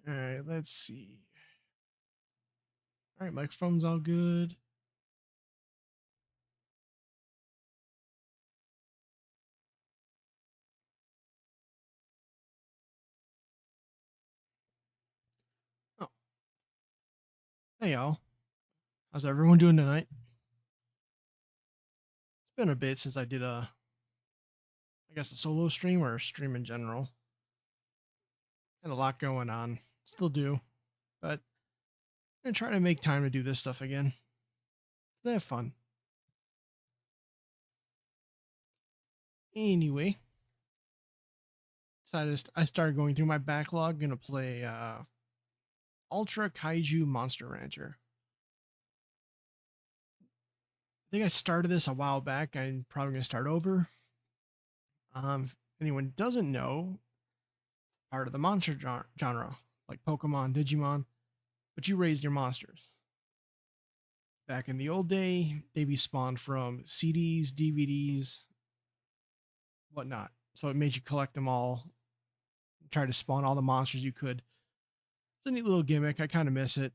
All right, let's see. All right, microphone's all good. Oh, hey y'all. How's everyone doing tonight? It's been a bit since I did I guess a solo stream or a stream in general. Had a lot going on. Still do, but I'm gonna try to make time to do this stuff again. They have fun. Anyway, so I started going through my backlog. Gonna play Ultra Kaiju Monster Rancher. I think I started this a while back. I'm probably gonna start over. If anyone doesn't know, part of the monster genre, like Pokemon, Digimon, but you raised your monsters. Back in the old day, they be spawned from CDs, DVDs, whatnot. So it made you collect them all, try to spawn all the monsters you could. It's a neat little gimmick. I kind of miss it,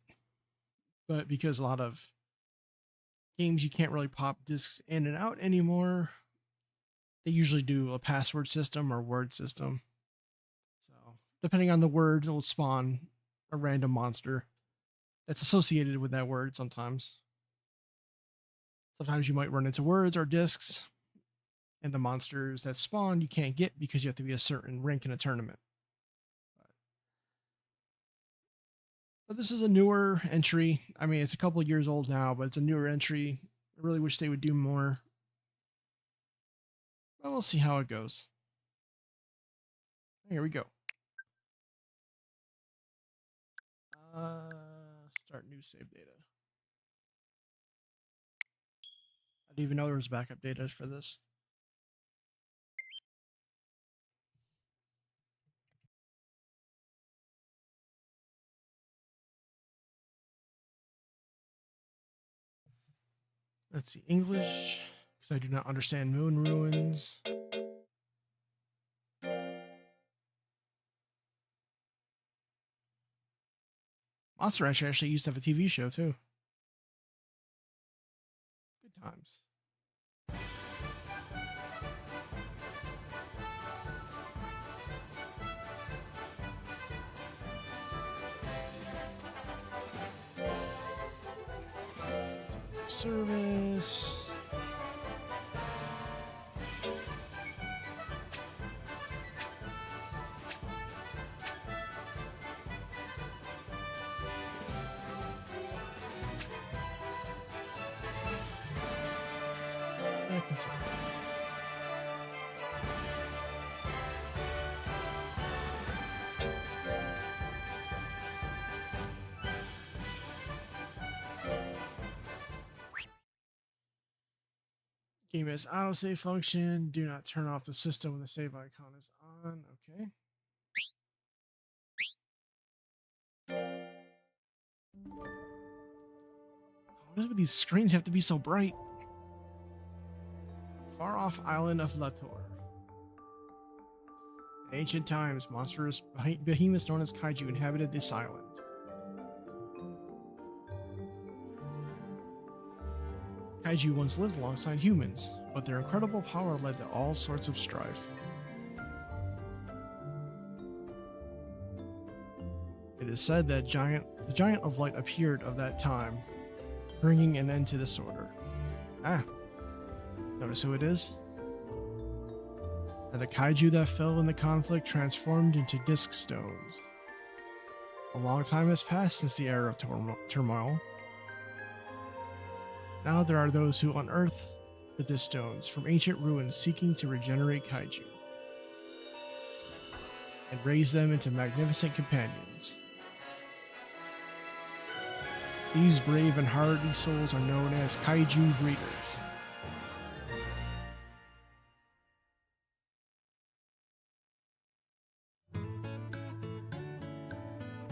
but because a lot of games you can't really pop discs in and out anymore, they usually do a password system or word system. So depending on the word, it'll spawn a random monster that's associated with that word sometimes. Sometimes you might run into words or discs, and the monsters that spawn you can't get because you have to be a certain rank in a tournament. But this is a newer entry. I mean, it's a couple years old now, but it's a newer entry. I really wish they would do more. But we'll see how it goes. Here we go. Start new save data. I didn't even know there was backup data for this. Let's see, English, because I do not understand Moon Ruins. Monster Rancher actually used to have a TV show too. Good times. Service. Game has autosave function. Do not turn off the system when the save icon is on. Okay. Why do these screens have to be so bright? Far off island of Lator. In ancient times, monstrous behemoths known as Kaiju inhabited this island. Kaiju once lived alongside humans, but their incredible power led to all sorts of strife. It is said that the Giant of Light appeared of that time, bringing an end to disorder. Ah, notice who it is? And the Kaiju that fell in the conflict transformed into disc stones. A long time has passed since the era of turmoil. Now there are those who unearth the disc stones from ancient ruins seeking to regenerate Kaiju and raise them into magnificent companions. These brave and hardy souls are known as Kaiju breeders.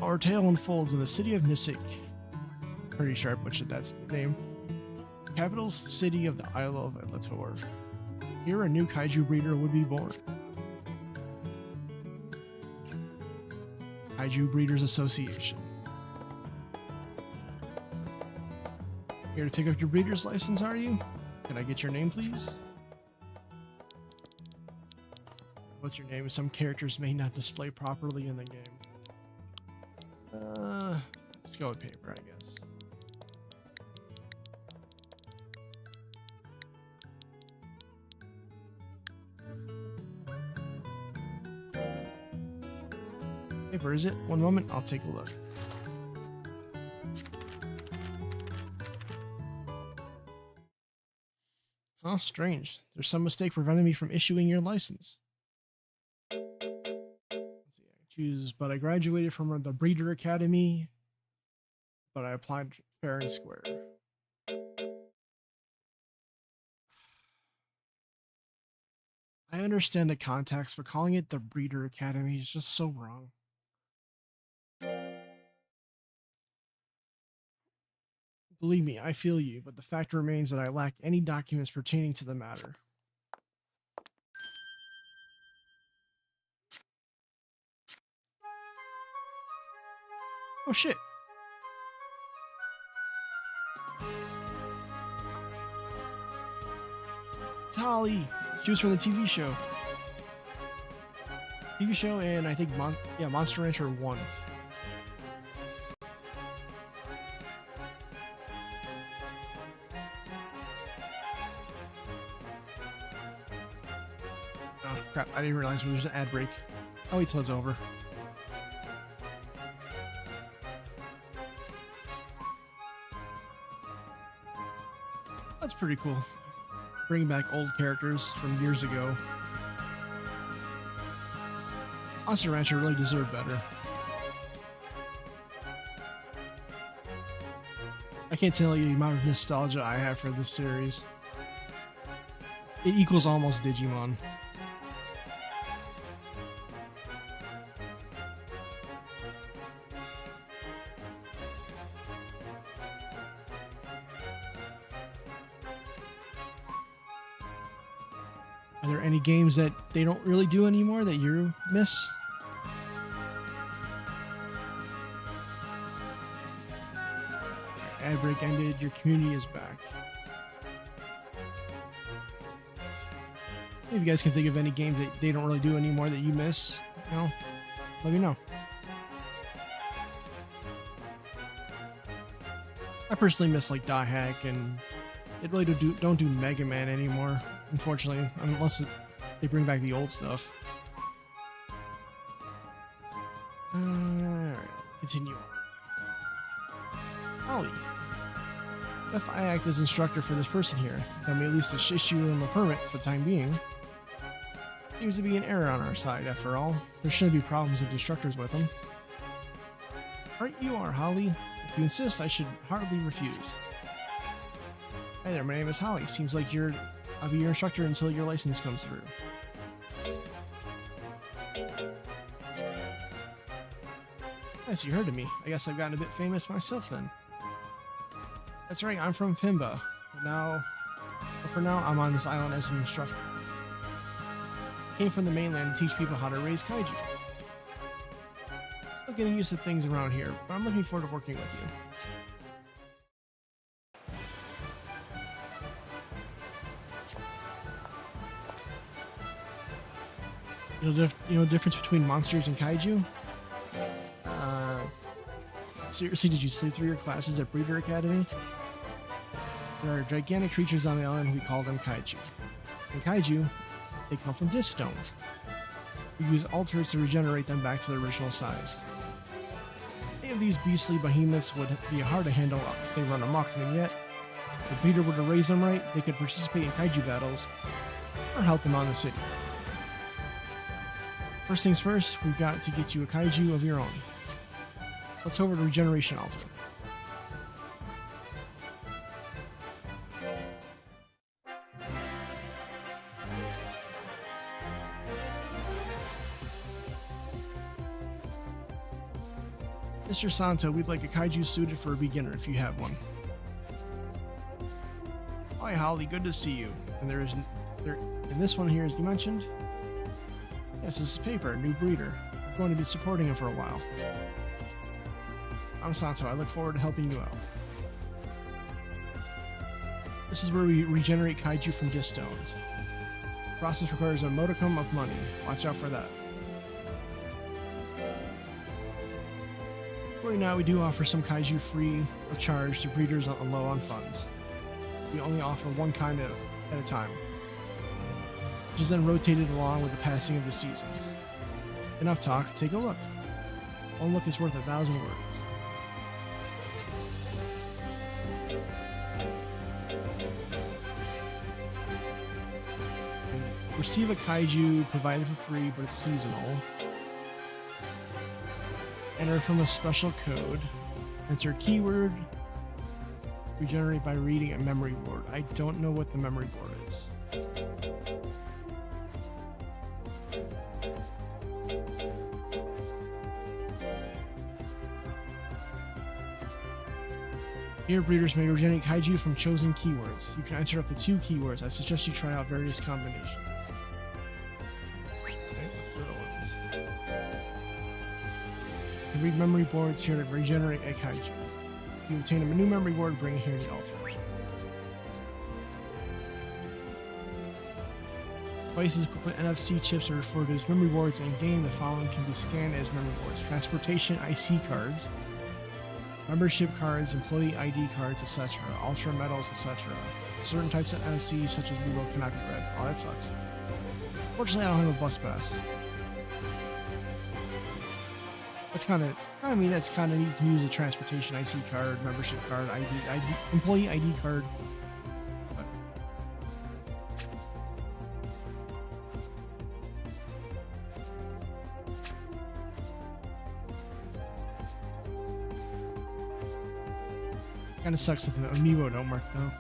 Our tale unfolds in the city of Nisik. Pretty sure I butchered that name. Capital city of the Isle of Lator. Here a new Kaiju breeder would be born. Kaiju Breeders Association. Here to pick up your breeder's license, are you? Can I get your name, please? What's your name? Some characters may not display properly in the game. Let's go with paper, I guess. Paper, is it? One moment, I'll take a look. Huh, strange. There's some mistake preventing me from issuing your license. Let's see, I choose, but I graduated from the Breeder Academy, but I applied fair and square. I understand the context, but calling it the Breeder Academy is just so wrong. Believe me, I feel you, but the fact remains that I lack any documents pertaining to the matter. Oh shit! It's Holly! She was from the TV show. TV show and I think Monster Rancher 1. Oh crap, I didn't realize there was an ad break. I'll wait till it's over. That's pretty cool. Bringing back old characters from years ago. Monster Rancher really deserved better. I can't tell you the amount of nostalgia I have for this series. It equals almost Digimon. Are there any games that they don't really do anymore that you miss? Ad break ended, your community is back. If you guys can think of any games that they don't really do anymore that you miss, you know, let me know. I personally miss like Die Hack, and it really don't do Mega Man anymore, unfortunately, unless they bring back the old stuff. Alright, continue on. Ollie. If I act as instructor for this person here, then we at least issue him a permit for the time being. Seems to be an error on our side, after all. There shouldn't be problems with the instructors with him. Right you are, Holly. If you insist, I should hardly refuse. Hi there, my name is Holly. Seems like I'll be your instructor until your license comes through. Nice, you heard of me. I guess I've gotten a bit famous myself then. That's right, I'm from Pimba. But for now, I'm on this island as an instructor. Came from the mainland to teach people how to raise kaiju. Still getting used to things around here, but I'm looking forward to working with you. You know the difference between monsters and kaiju? Seriously, did you sleep through your classes at Breeder Academy? There are gigantic creatures on the island, we call them kaiju. And kaiju, they come from disc stones. We use altars to regenerate them back to their original size. Any of these beastly behemoths would be hard to handle if they run amok, and yet, if Breeder were to raise them right, they could participate in kaiju battles, or help them out in the city. First things first, we've got to get you a kaiju of your own. Let's over to Regeneration Altar. Mr. Santo, we'd like a kaiju suited for a beginner if you have one. Hi Holly, good to see you. And and this one here, as you mentioned. Yes, this is paper, new breeder. going to be supporting him for a while. I'm Santo. I look forward to helping you out. This is where we regenerate Kaiju from Gift Stones. The process requires a modicum of money. Watch out for that. Right now, we do offer some Kaiju free of charge to breeders low on funds. We only offer one kind at a time, which is then rotated along with the passing of the seasons. Enough talk, take a look. One look is worth 1,000 words. Receive a Kaiju provided for free, but it's seasonal. Enter from a special code. Enter keyword. Regenerate by reading a memory board. I don't know what the memory board is. Here, breeders may regenerate Kaiju from chosen keywords. You can enter up to 2 keywords. I suggest you try out various combinations. Read memory boards here to regenerate a Kaiju. If you obtain a new memory board, bring it here to the altar. Devices equipped with NFC chips are referred to as memory boards, and game the following can be scanned as memory boards: transportation IC cards, membership cards, employee ID cards, etc., ultra medals, etc. Certain types of NFC, such as Bebo, cannot be read. Oh, that sucks. Fortunately, I don't have a bus pass. That's kind of, that's kind of, you can use a transportation IC card, membership card, employee ID card. But kind of sucks that the amiibo don't work though.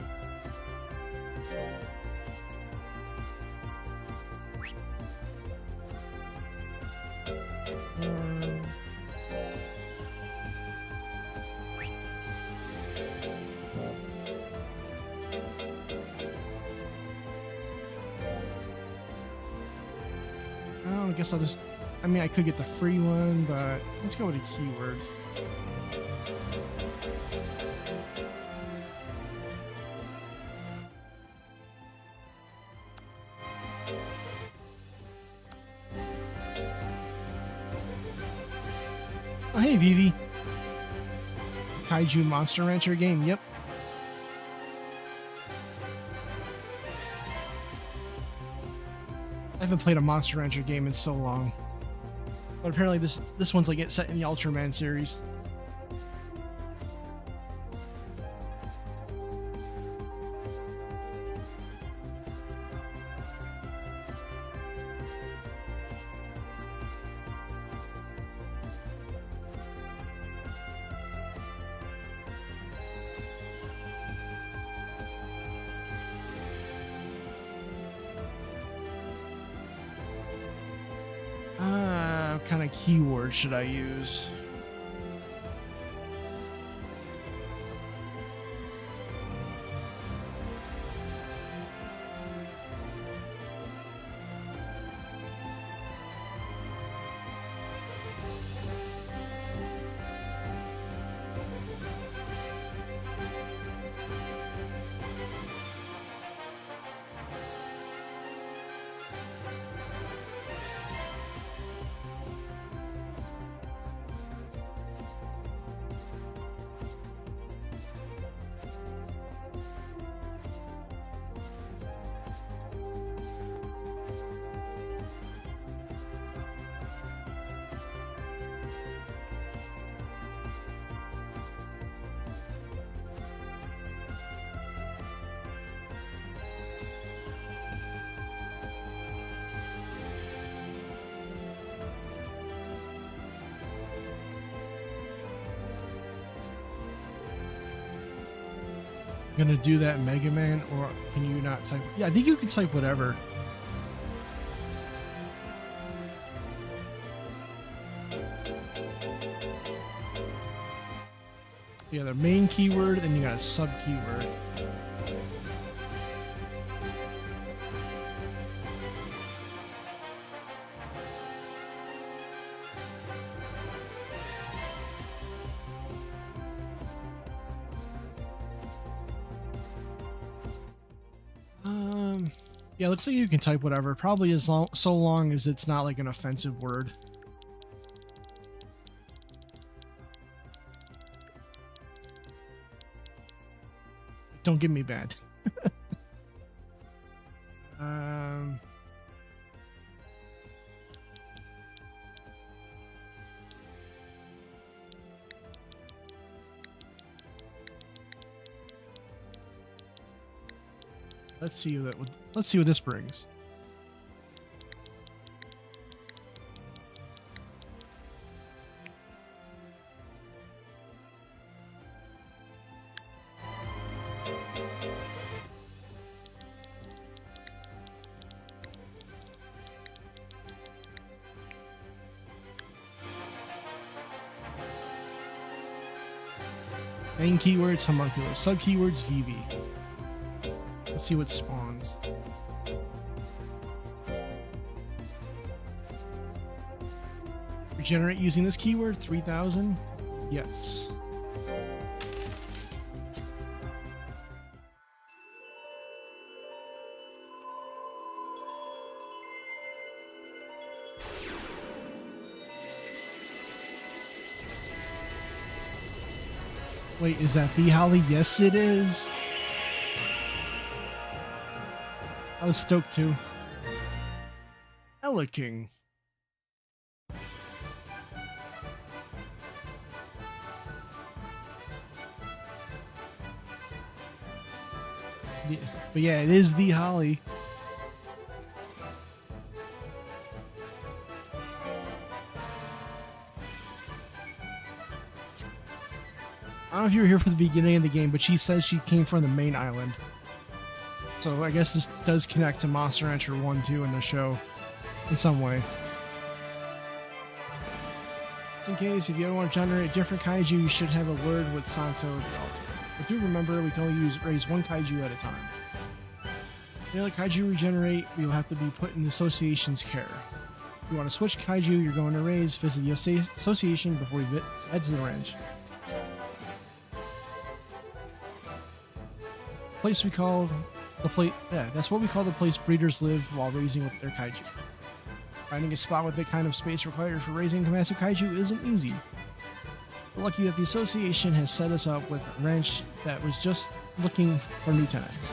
I guess I'll just, I could get the free one, but let's go with a keyword. Oh, hey, Vivi. Kaiju Monster Rancher game, yep. I haven't played a Monster Rancher game in so long. But apparently this one's like set in the Ultraman series. What kind of keyword should I use? Gonna do that Mega Man, or can you not type? Yeah, I think you can type whatever. Yeah, the main keyword, then you got a sub keyword. Yeah, it looks like you can type whatever. Probably as long, so long as it's not like an offensive word. Don't get me bad. um... Let's see what this brings. Main keywords, homunculus. Sub keywords, VV. Let's see what spawns. Regenerate using this keyword, 3,000. Yes. Wait, is that the Holly? Yes, it is. I was stoked too. Ella King. Yeah, but yeah, it is the Holly. I don't know if you were here for the beginning of the game, but she says she came from the main island. So I guess this does connect to Monster Rancher 1, 2 in the show in some way. Just in case, if you ever want to generate a different kaiju, you should have a word with Santo developed. But do remember, we can only raise one kaiju at a time. If the other kaiju regenerate, we will have to be put in the association's care. If you want to switch kaiju you're going to raise, visit the association before you head to the ranch. Place we call the place. Yeah, that's what we call the place breeders live while raising with their kaiju. Finding a spot with the kind of space required for raising a massive kaiju isn't easy. We're lucky that the association has set us up with a ranch that was just looking for new tenants.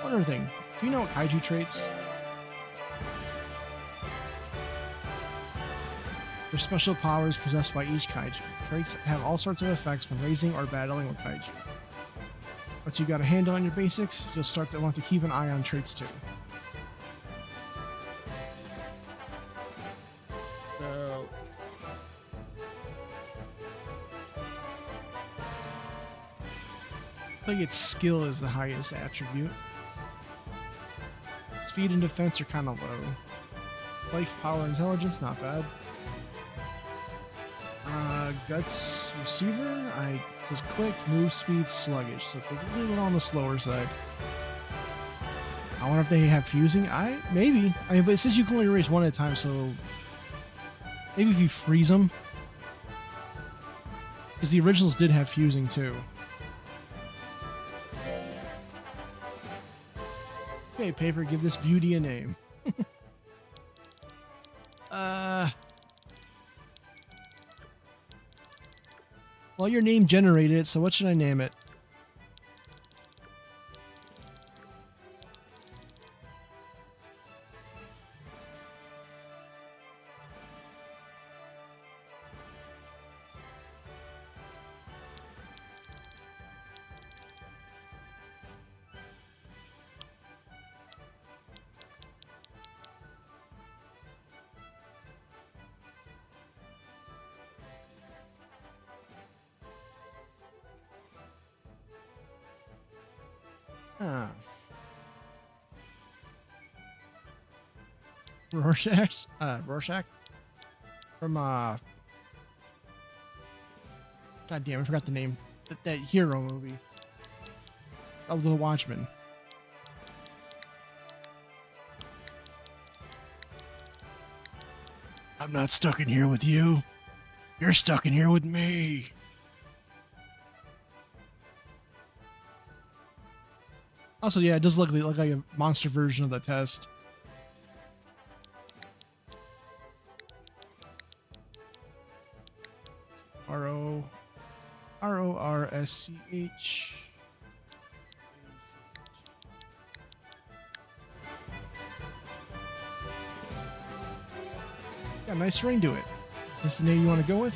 One other thing, do you know kaiju traits? They're special powers possessed by each kaiju. Traits have all sorts of effects when raising or battling with kaiju. Once you got a handle on your basics, you'll start to want to keep an eye on traits too. So, I think its skill is the highest attribute. Speed and defense are kind of low. Life, power, intelligence, not bad. Guts, receiver, says quick, move speed, sluggish, so it's a little on the slower side. I wonder if they have fusing. Maybe. I mean, but it says you can only erase one at a time, so maybe if you freeze them, because the originals did have fusing too. Okay, paper, give this beauty a name. Well, your name generated it, so what should I name it? Rorschach? Rorschach? From, God damn, I forgot the name. That hero movie. Of The Watchmen. I'm not stuck in here with you. You're stuck in here with me. Also, yeah, it does look like a monster version of the test. RORSCH. Got a nice ring to it. Is this the name you want to go with?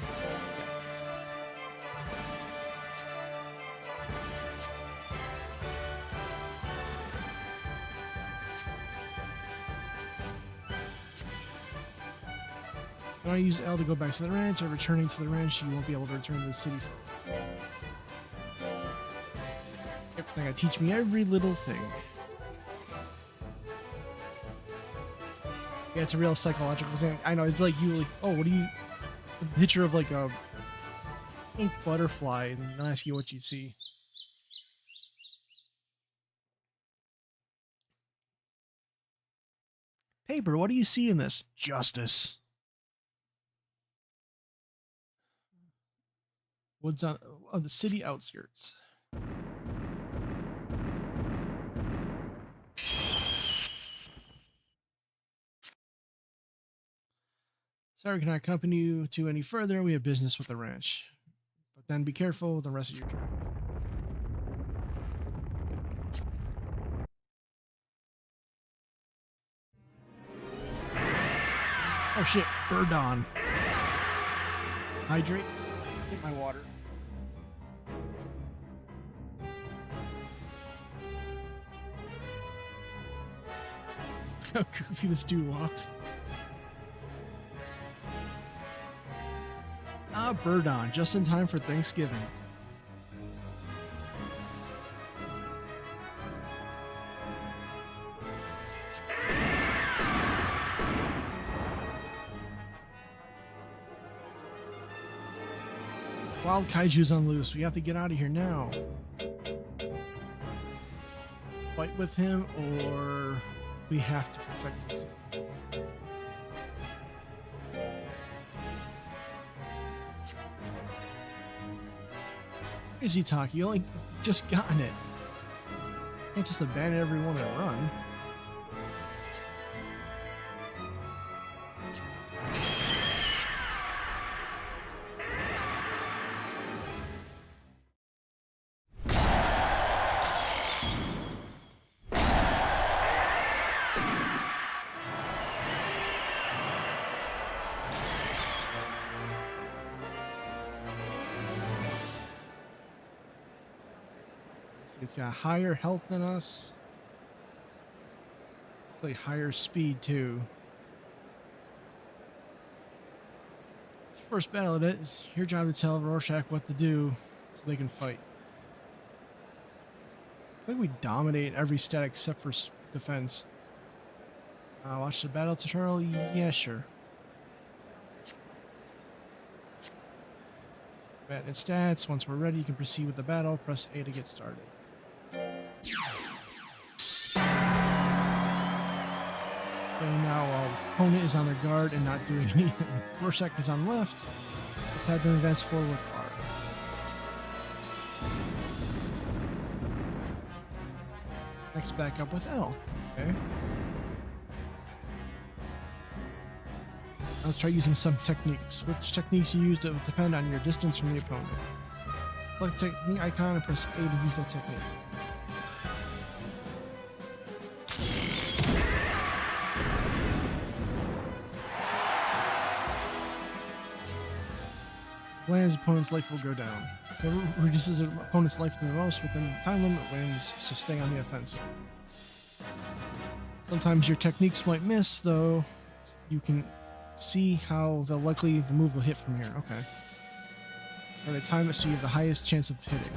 When I use L to go back to the ranch, or returning to the ranch, you won't be able to return to the city. Yep, they're gonna teach me every little thing. Yeah, it's a real psychological thing. I know, it's like you like, oh, what do you... A picture of like a pink butterfly, and they'll ask you what you see. Paper, what do you see in this? Justice. Woods on the city outskirts. Sorry, can I accompany you to any further? We have business with the ranch. But then be careful with the rest of your journey. Oh shit, bird on. Hydrate. Get my water. How goofy this dude walks. Ah, bird on, just in time for Thanksgiving. Wild Kaiju's on loose. We have to get out of here now. Fight with him, or we have to protect the city. Crazy talk, you only just gotten it. You can't just abandon everyone and run. It's got higher health than us. Like higher speed too. First battle of it is your job to tell Rorschach what to do so they can fight. I think we dominate every stat except for defense. Watch the battle tutorial? Yeah, sure. Combatant stats. Once we're ready, you can proceed with the battle. Press A to get started. Now while the opponent is on their guard and not doing anything. Rorschach is on left. Let's head to advance forward with R. Next back up with L. Okay. Now let's try using some techniques. Which techniques you use will depend on your distance from the opponent. Select the technique icon and press A to use that technique. Lands, opponent's life will go down. Whoever reduces an opponent's life the most within the time limit wins, so stay on the offensive. Sometimes your techniques might miss, though. You can see how likely the move will hit from here. Okay. Or the time it so you have the highest chance of hitting.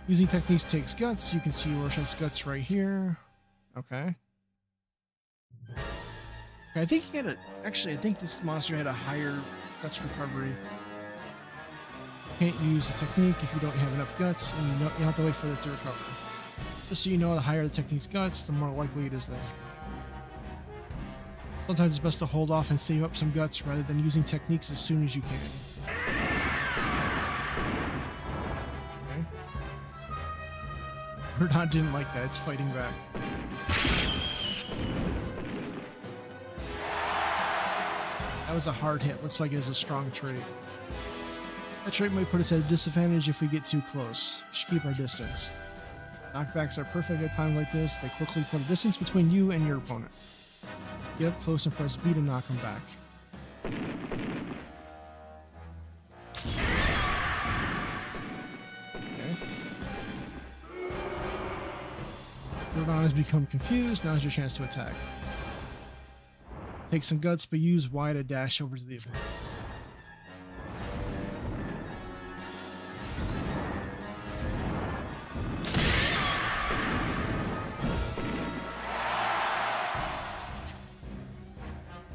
Using techniques takes guts. You can see Rorschach's guts right here. Okay. I think he had a. Actually, I think this monster had a higher guts recovery. You can't use a technique if you don't have enough guts, and you have to wait for it to recover. Just so you know, the higher the technique's guts, the more likely it is that. Sometimes it's best to hold off and save up some guts rather than using techniques as soon as you can. Okay. Birdon didn't like that. It's fighting back. That was a hard hit. Looks like it is a strong trait. That trait might put us at a disadvantage if we get too close. We should keep our distance. Knockbacks are perfect at times like this. They quickly put a distance between you and your opponent. Get up close and press B to knock him back. Okay. Birdon has become confused. Now's your chance to attack. Take some guts, but use Y to dash over to the opponent.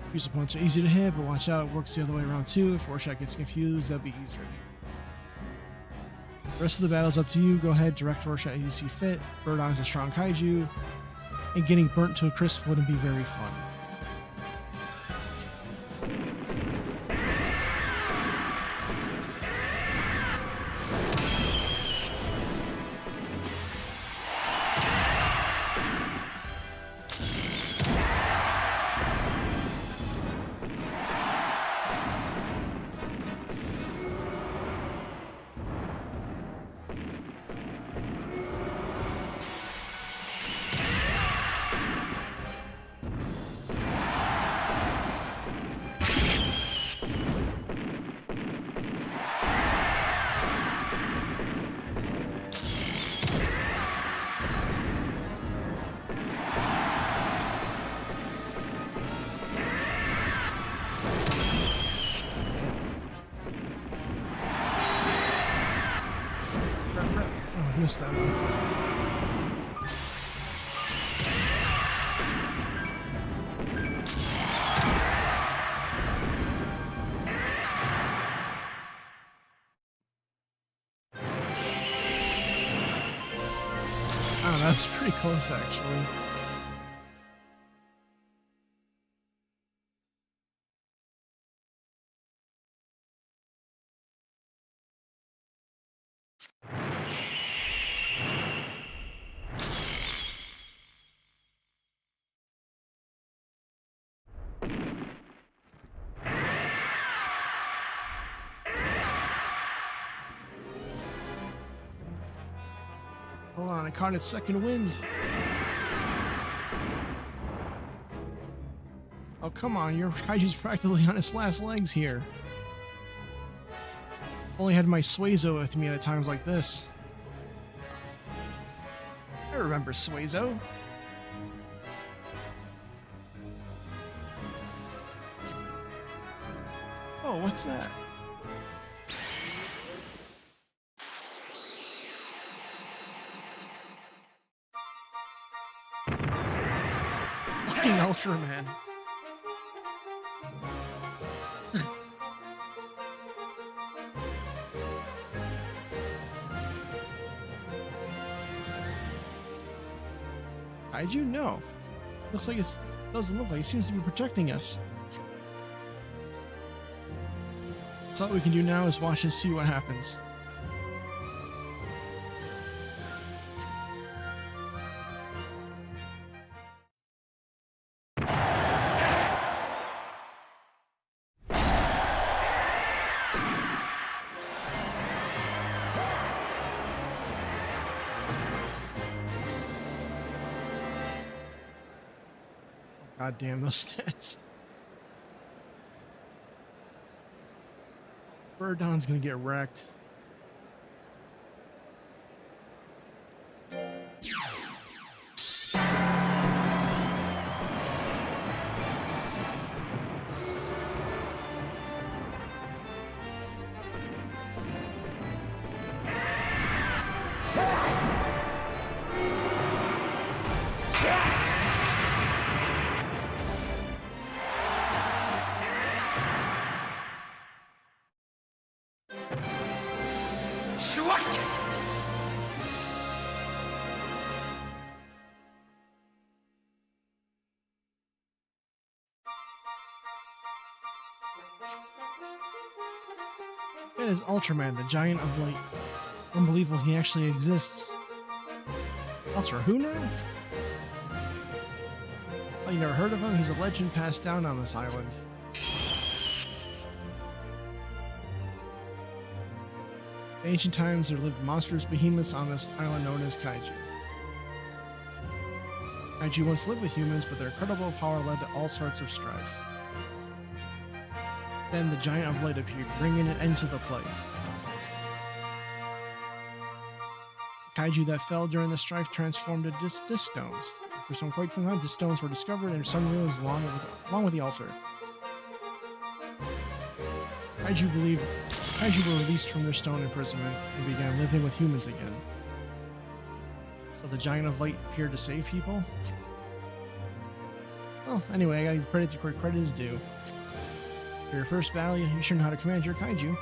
Confused opponents are easy to hit, but watch out, it works the other way around too. If Rorschach gets confused, that'll be easier. The rest of the battle's up to you. Go ahead, direct Rorschach as you see fit. Birdon is a strong kaiju, and getting burnt to a crisp wouldn't be very fun. Missed that one. Oh, that was pretty close actually. Hold on, I caught its second wind. Oh, come on, your Kaiju's practically on its last legs here. Only had my Suizo with me at times like this. I remember Suizo. Oh, what's that? Fucking Ultraman. Kaiju? No. Looks like it doesn't look like it seems to be protecting us. So all we can do now is watch and see what happens. God damn those stats. Birdon's gonna get wrecked. It is Ultraman, the giant of light. Unbelievable he actually exists. Ultra who now? Oh, you never heard of him? He's a legend passed down on this island. In ancient times, there lived monstrous behemoths on this island known as Kaiju. Kaiju once lived with humans, but their incredible power led to all sorts of strife. Then the Giant of Light appeared, bringing an end to the plague. Kaiju that fell during the strife transformed into disc stones. For quite some time, the stones were discovered in some ruins along with the altar. Kaiju were released from their stone imprisonment and began living with humans again. So the Giant of Light appeared to save people? Well, anyway, I gotta give credit to where credit is due. For your first battle, you sure know how to command your Kaiju.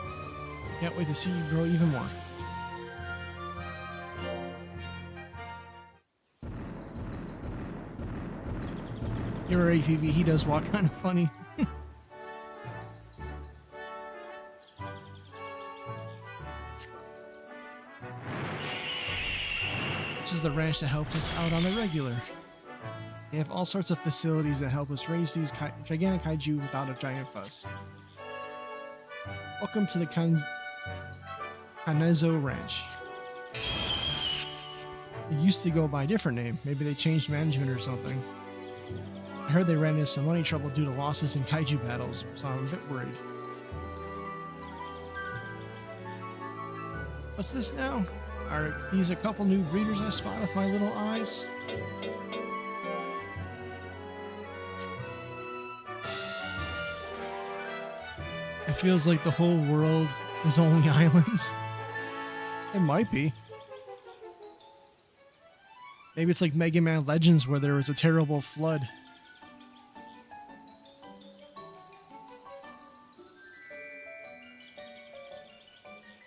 Can't wait to see you grow even more. You're AVV, he does walk kind of funny. This is the ranch that helps us out on the regular. They have all sorts of facilities that help us raise these gigantic Kaiju without a giant fuss. Welcome to the Kanezo Ranch. It used to go by a different name. Maybe they changed management or something. I heard they ran into some money trouble due to losses in Kaiju battles, so I'm a bit worried. What's this now? Are these a couple new breeders I spot with my little eyes? It feels like the whole world is only islands. It might be. Maybe it's like Mega Man Legends where there was a terrible flood.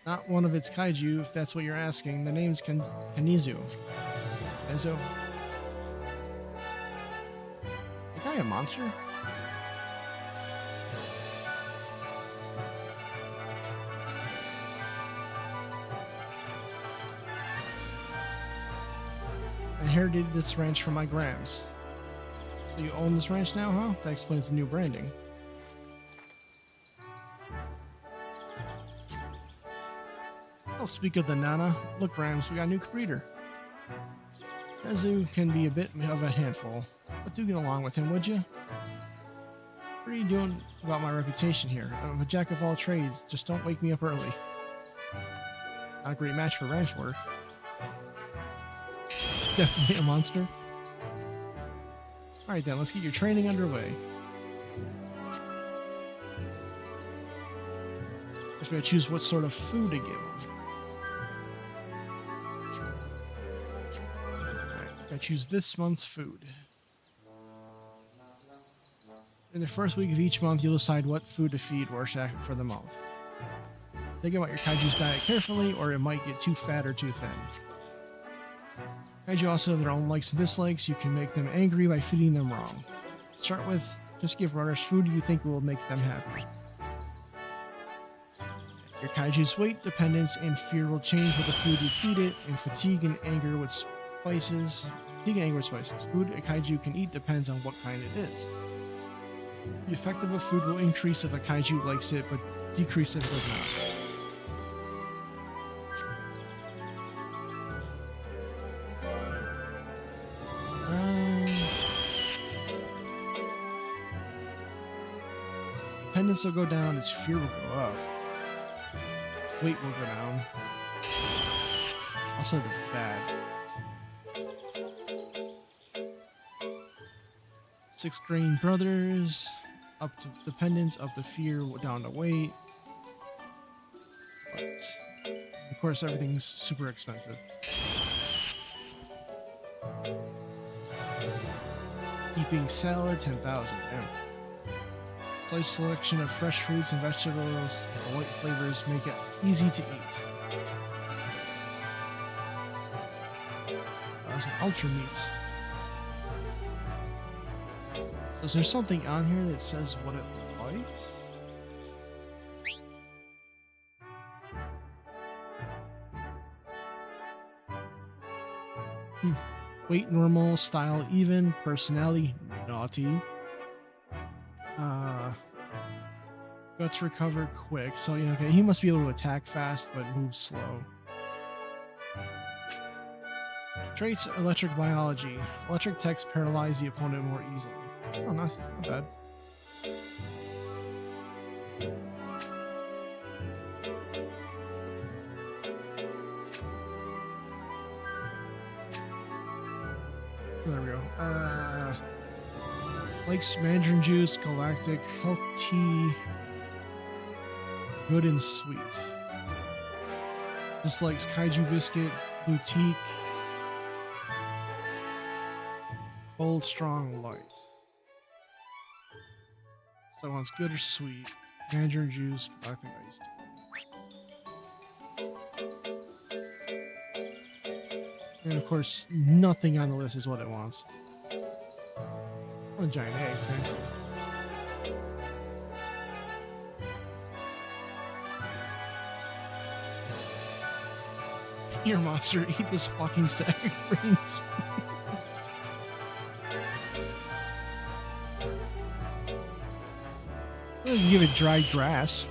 Not one of its Kaiju, if that's what you're asking. The name's Kanezu. Kanezo. Is that guy a monster? I inherited this ranch from my Grams. So you own this ranch now, huh? That explains the new branding. I'll speak of the Nana. Look, Grams, we got a new breeder. Kazu can be a bit of a handful, but do get along with him, would you? What are you doing about my reputation here? I'm a jack of all trades, just don't wake me up early. Not a great match for ranch work. Definitely a monster. Alright then, let's get your training underway. First we gotta choose what sort of food to give him. I choose this month's food. In the first week of each month, you'll decide what food to feed Rorschach for the month. Think about your Kaiju's diet carefully, or it might get too fat or too thin. Kaiju also have their own likes and dislikes. You can make them angry by feeding them wrong. Start with, just give runners food you think will make them happy. Your Kaiju's weight, dependence, and fear will change with the food you feed it, and fatigue and anger with spices. Fatigue and anger with spices. Food a Kaiju can eat depends on what kind it is. The effect of a food will increase if a Kaiju likes it, but decrease if it does not. Dependence will go down, its fear will go up. Weight will go down. Also, this is bad. 6 green brothers, up to dependence, up to fear, down to weight. But, of course, everything's super expensive. Heaping salad, 10,000. Slice selection of fresh fruits and vegetables. The light flavors make it easy to eat. There's some ultra meats. So is there something on here that says what it likes? Weight normal, style even, personality naughty. Guts recover quick. So yeah, okay, he must be able to attack fast but move slow. Traits: electric biology. Electric attacks paralyze the opponent more easily. Oh, not bad. There we go. Likes mandarin juice, galactic, health tea, good and sweet. Dislikes kaiju biscuit, boutique, cold, strong, light. So wants good or sweet, mandarin juice, galactic iced tea. And of course, nothing on the list is what it wants. A giant egg, fancy. Here, monster, eat this fucking sack of greens. Well, you give it dry grass.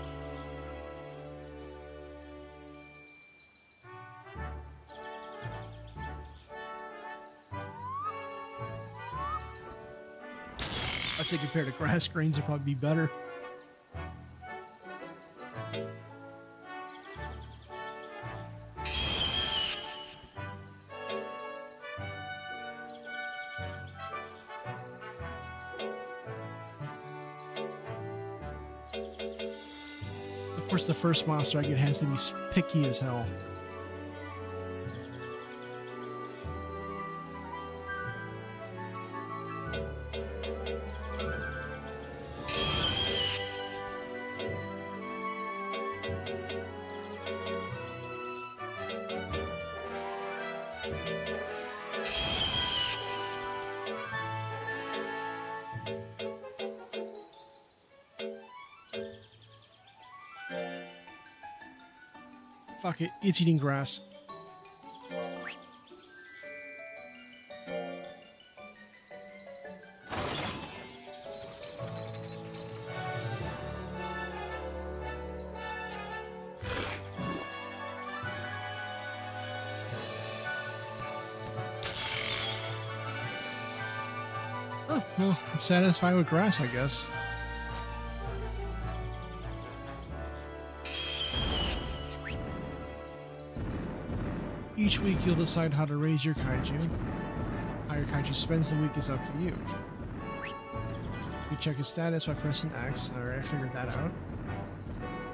I'd say compared to grass, greens would probably be better. Of course, the first monster I get has to be picky as hell. Fuck it, it's eating grass. Oh, well, it's satisfied with grass, I guess. Each week you'll decide how to raise your kaiju. How your kaiju spends the week is up to you. You check his status by pressing X. Alright, I figured that out.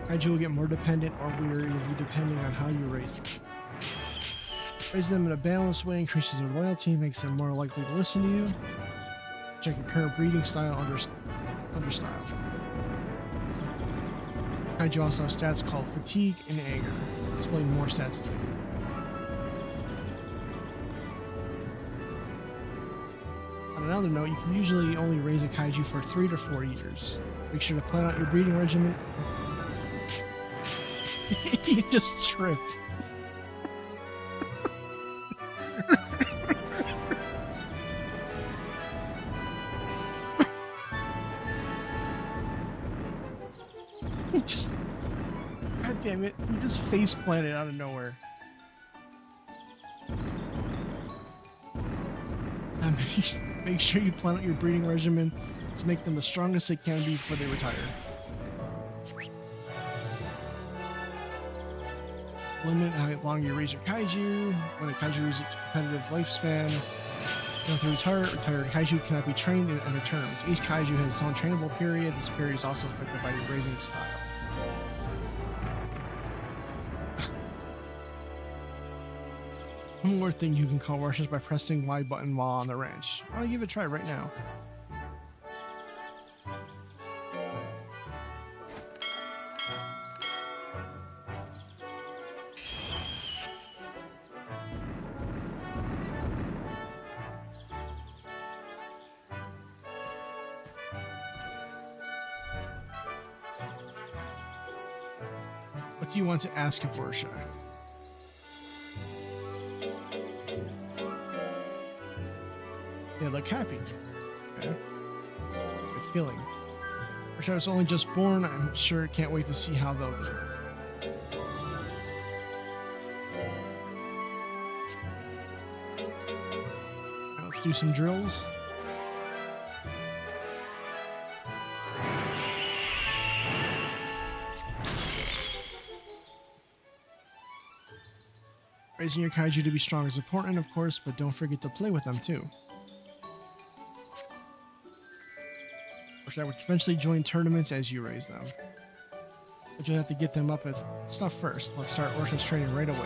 Kaiju will get more dependent or weary of you depending on how you raise them. Raising them in a balanced way increases their loyalty, makes them more likely to listen to you. Check your current breeding style under style. Kaiju also have stats called fatigue and anger. Explain more stats to you. On another note, you can usually only raise a kaiju for 3 to 4 years. Make sure to plan out your breeding regimen. You just tripped. You just... God damn it, you just face planted out of nowhere. Make sure you plan out your breeding regimen to make them the strongest they can be before they retire. Limit how long you raise your kaiju. When a kaiju reaches its competitive lifespan, after retired kaiju cannot be trained in under terms. Each kaiju has its own trainable period. This period is also affected by your raising style. One more thing you can call rushes by pressing Y button while on the ranch. I'll give it a try right now. What do you want to ask of Borsha? They look happy. Okay. Good feeling. Wish I was only just born. I'm sure can't wait to see how they'll go. Now let's do some drills. Raising your kaiju to be strong is important, of course, but don't forget to play with them too. Wish I would eventually join tournaments as you raise them. But you have to get them up as stuff first. Let's start Orchard's training right away.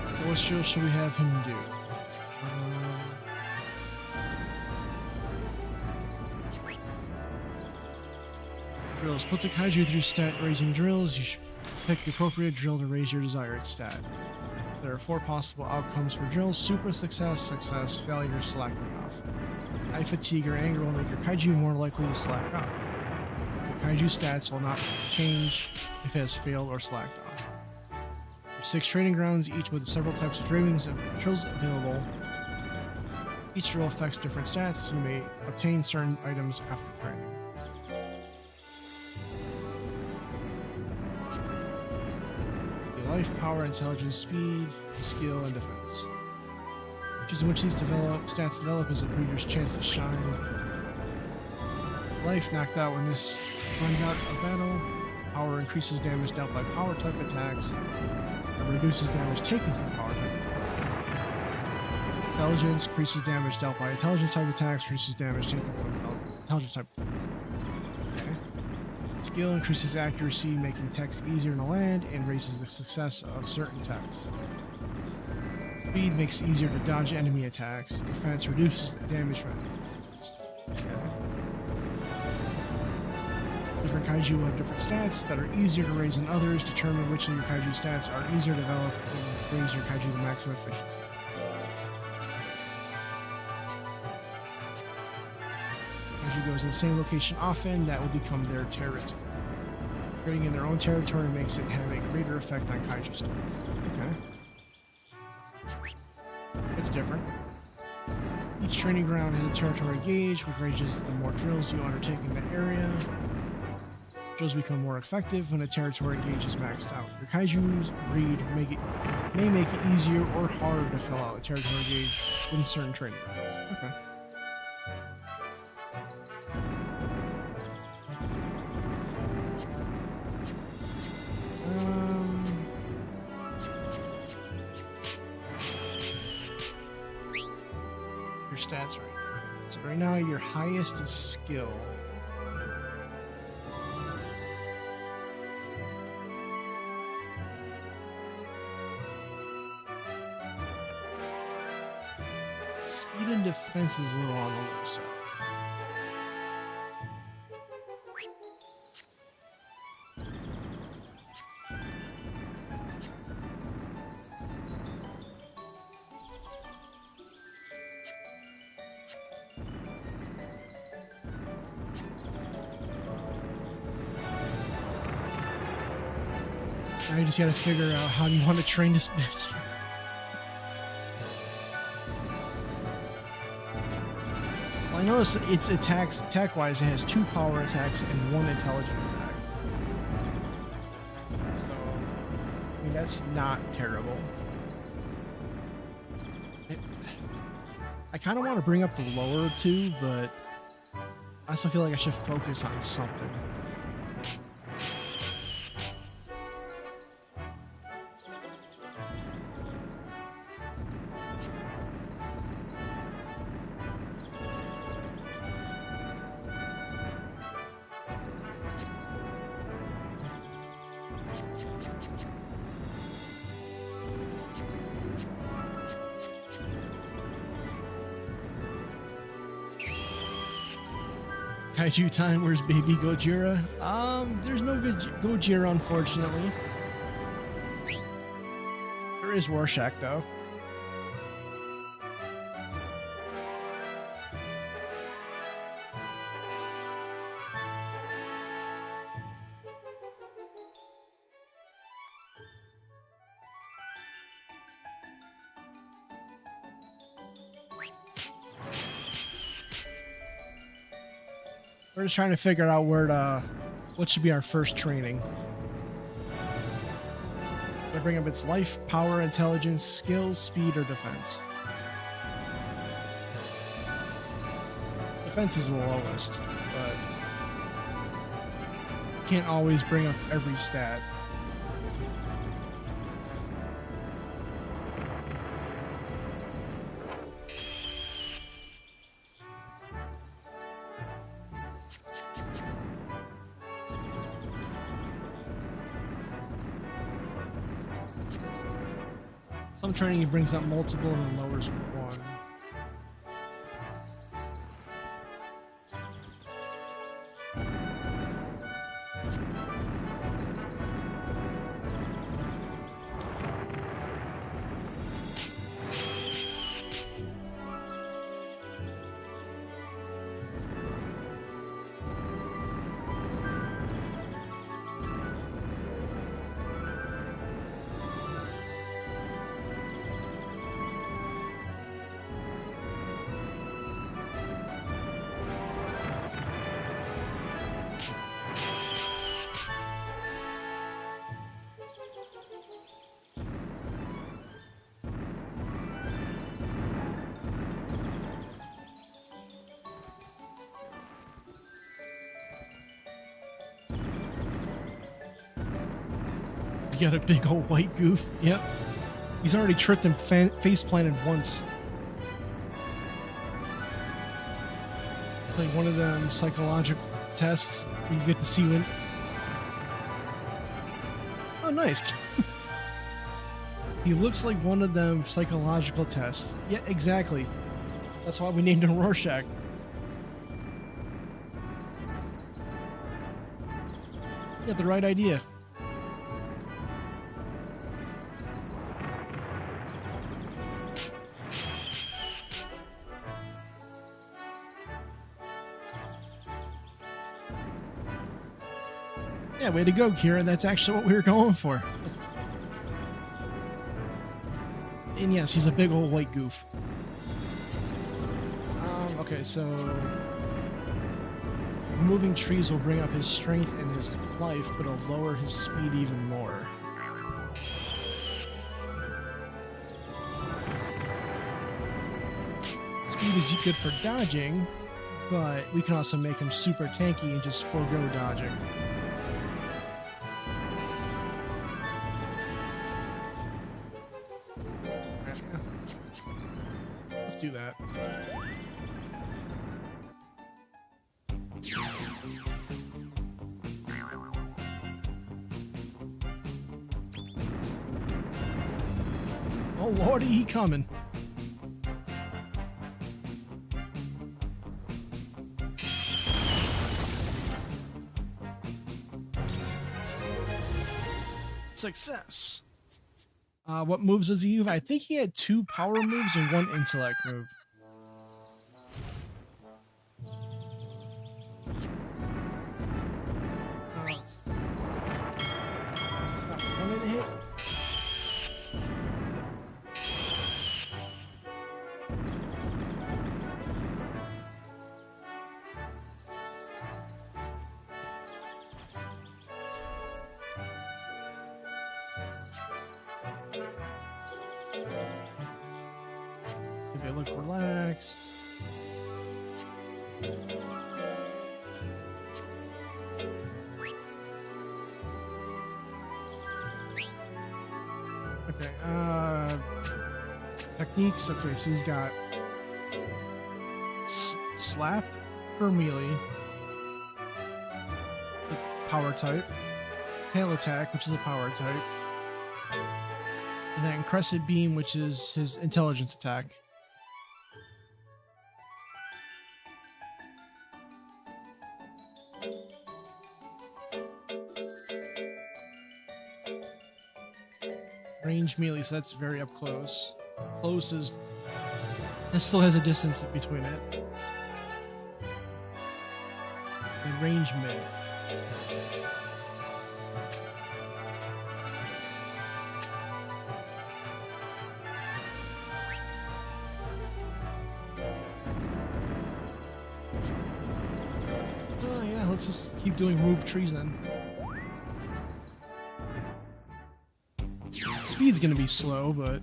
So what drill should we have him do? Drills. Puts a kaiju through stat raising drills. You should pick the appropriate drill to raise your desired stat. There are 4 possible outcomes for drills: super success, success, failure, slacking off. High fatigue or anger will make your kaiju more likely to slack off. Your kaiju stats will not change if it has failed or slacked off. There are 6 training grounds, each with several types of drills available. Each drill affects different stats. You may obtain certain items after training. Life, power, intelligence, speed, skill, and defense. Choosing which these stats develop is a breeder's chance to shine. Life, knocked out when this runs out of battle. Power increases damage dealt by power type attacks and reduces damage taken from power type attacks. Intelligence increases damage dealt by intelligence type attacks, reduces damage taken from intelligence type attacks. Skill increases accuracy, making text easier to land, and raises the success of certain texts. Speed makes it easier to dodge enemy attacks. Defense reduces the damage from enemies. Different kaiju will have different stats that are easier to raise than others. Determine which of your kaiju stats are easier to develop and raise your kaiju to maximum efficiency. Goes in the same location often, that will become their territory. Trading in their own territory makes it have a greater effect on kaiju stats. Okay. It's different. Each training ground has a territory gauge, which ranges the more drills you undertake in the area. Drills become more effective when a territory gauge is maxed out. Your kaiju's breed may make it easier or harder to fill out a territory gauge in certain training grounds. Okay. Your stats right now. So right now your highest is skill. Speed and defense is a little on the low side. Now you just gotta figure out how you want to train this bitch. Well, I noticed its attack-wise, it has 2 power attacks and 1 intelligent attack. So, I mean, that's not terrible. I kind of want to bring up the lower 2, but I also feel like I should focus on something. Kaiju time, where's baby Gojira? There's no good Gojira, unfortunately. There is Rorschach, though. We're just trying to figure out what should be our first training. They bring up its life, power, intelligence, skills, speed, or defense. Defense is the lowest, but can't always bring up every stat. Some training it brings up multiple and then lowers one. You got a big old white goof. Yep. He's already tripped and face planted once. Like one of them psychological tests. You get to see when. Oh, nice. He looks like one of them psychological tests. Yeah, exactly. That's why we named him Rorschach. You got the right idea. Yeah, way to go, Kira. That's actually what we were going for. And yes, he's a big old white goof. Okay, so moving trees will bring up his strength and his life, but it'll lower his speed even more. Speed is good for dodging, but we can also make him super tanky and just forego dodging. Let's do that. Oh lordy, he coming. Success. What moves does he use? I think he had 2 power moves and 1 intellect move. It's not one to hit. They look relaxed. Okay, techniques. Okay, so he's got slap for melee, the power type, tail attack, which is a power type, and then crescent beam, which is his intelligence attack. Range melee, so that's very up close. Close is... it still has a distance between it. And range mid. Let's just keep doing move trees then. Speed's gonna be slow, but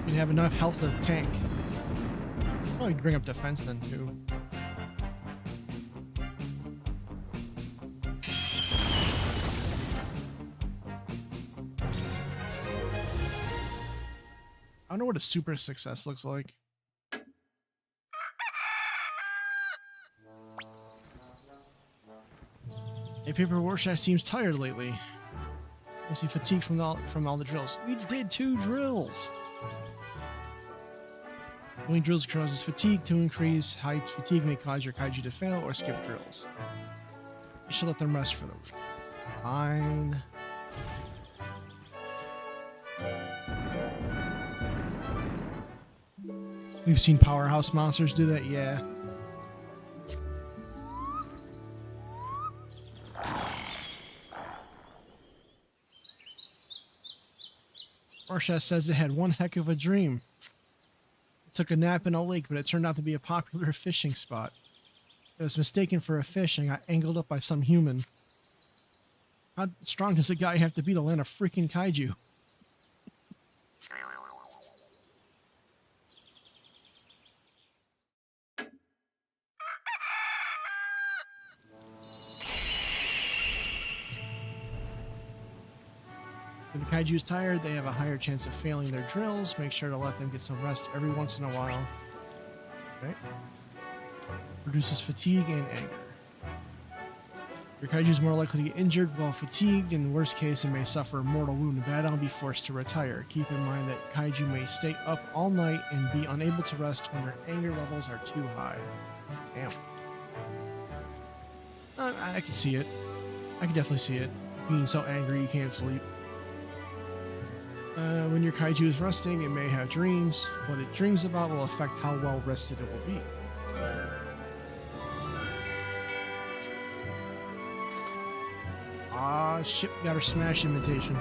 you have enough health to tank. Probably bring up defense then too. I don't know what a super success looks like. A paper Rorschach seems tired lately. Must be fatigued from all the drills. We did 2 drills. Doing drills causes fatigue. To increase height, fatigue may cause your kaiju to fail or skip drills. You should let them rest for them. Fine. We've seen powerhouse monsters do that, yeah. Rorschach says it had one heck of a dream. It took a nap in a lake, but it turned out to be a popular fishing spot. It was mistaken for a fish and got angled up by some human. How strong does a guy have to be to land a freaking kaiju? When the kaiju is tired, they have a higher chance of failing their drills. Make sure to let them get some rest every once in a while. Okay. Reduces fatigue and anger. Your kaiju is more likely to get injured while fatigued. In the worst case, it may suffer a mortal wound in battle and be forced to retire. Keep in mind that kaiju may stay up all night and be unable to rest when their anger levels are too high. Damn. I can see it. I can definitely see it. Being so angry you can't sleep. When your kaiju is resting, it may have dreams. What it dreams about will affect how well rested it will be. Ah, shit, we got our smash imitation.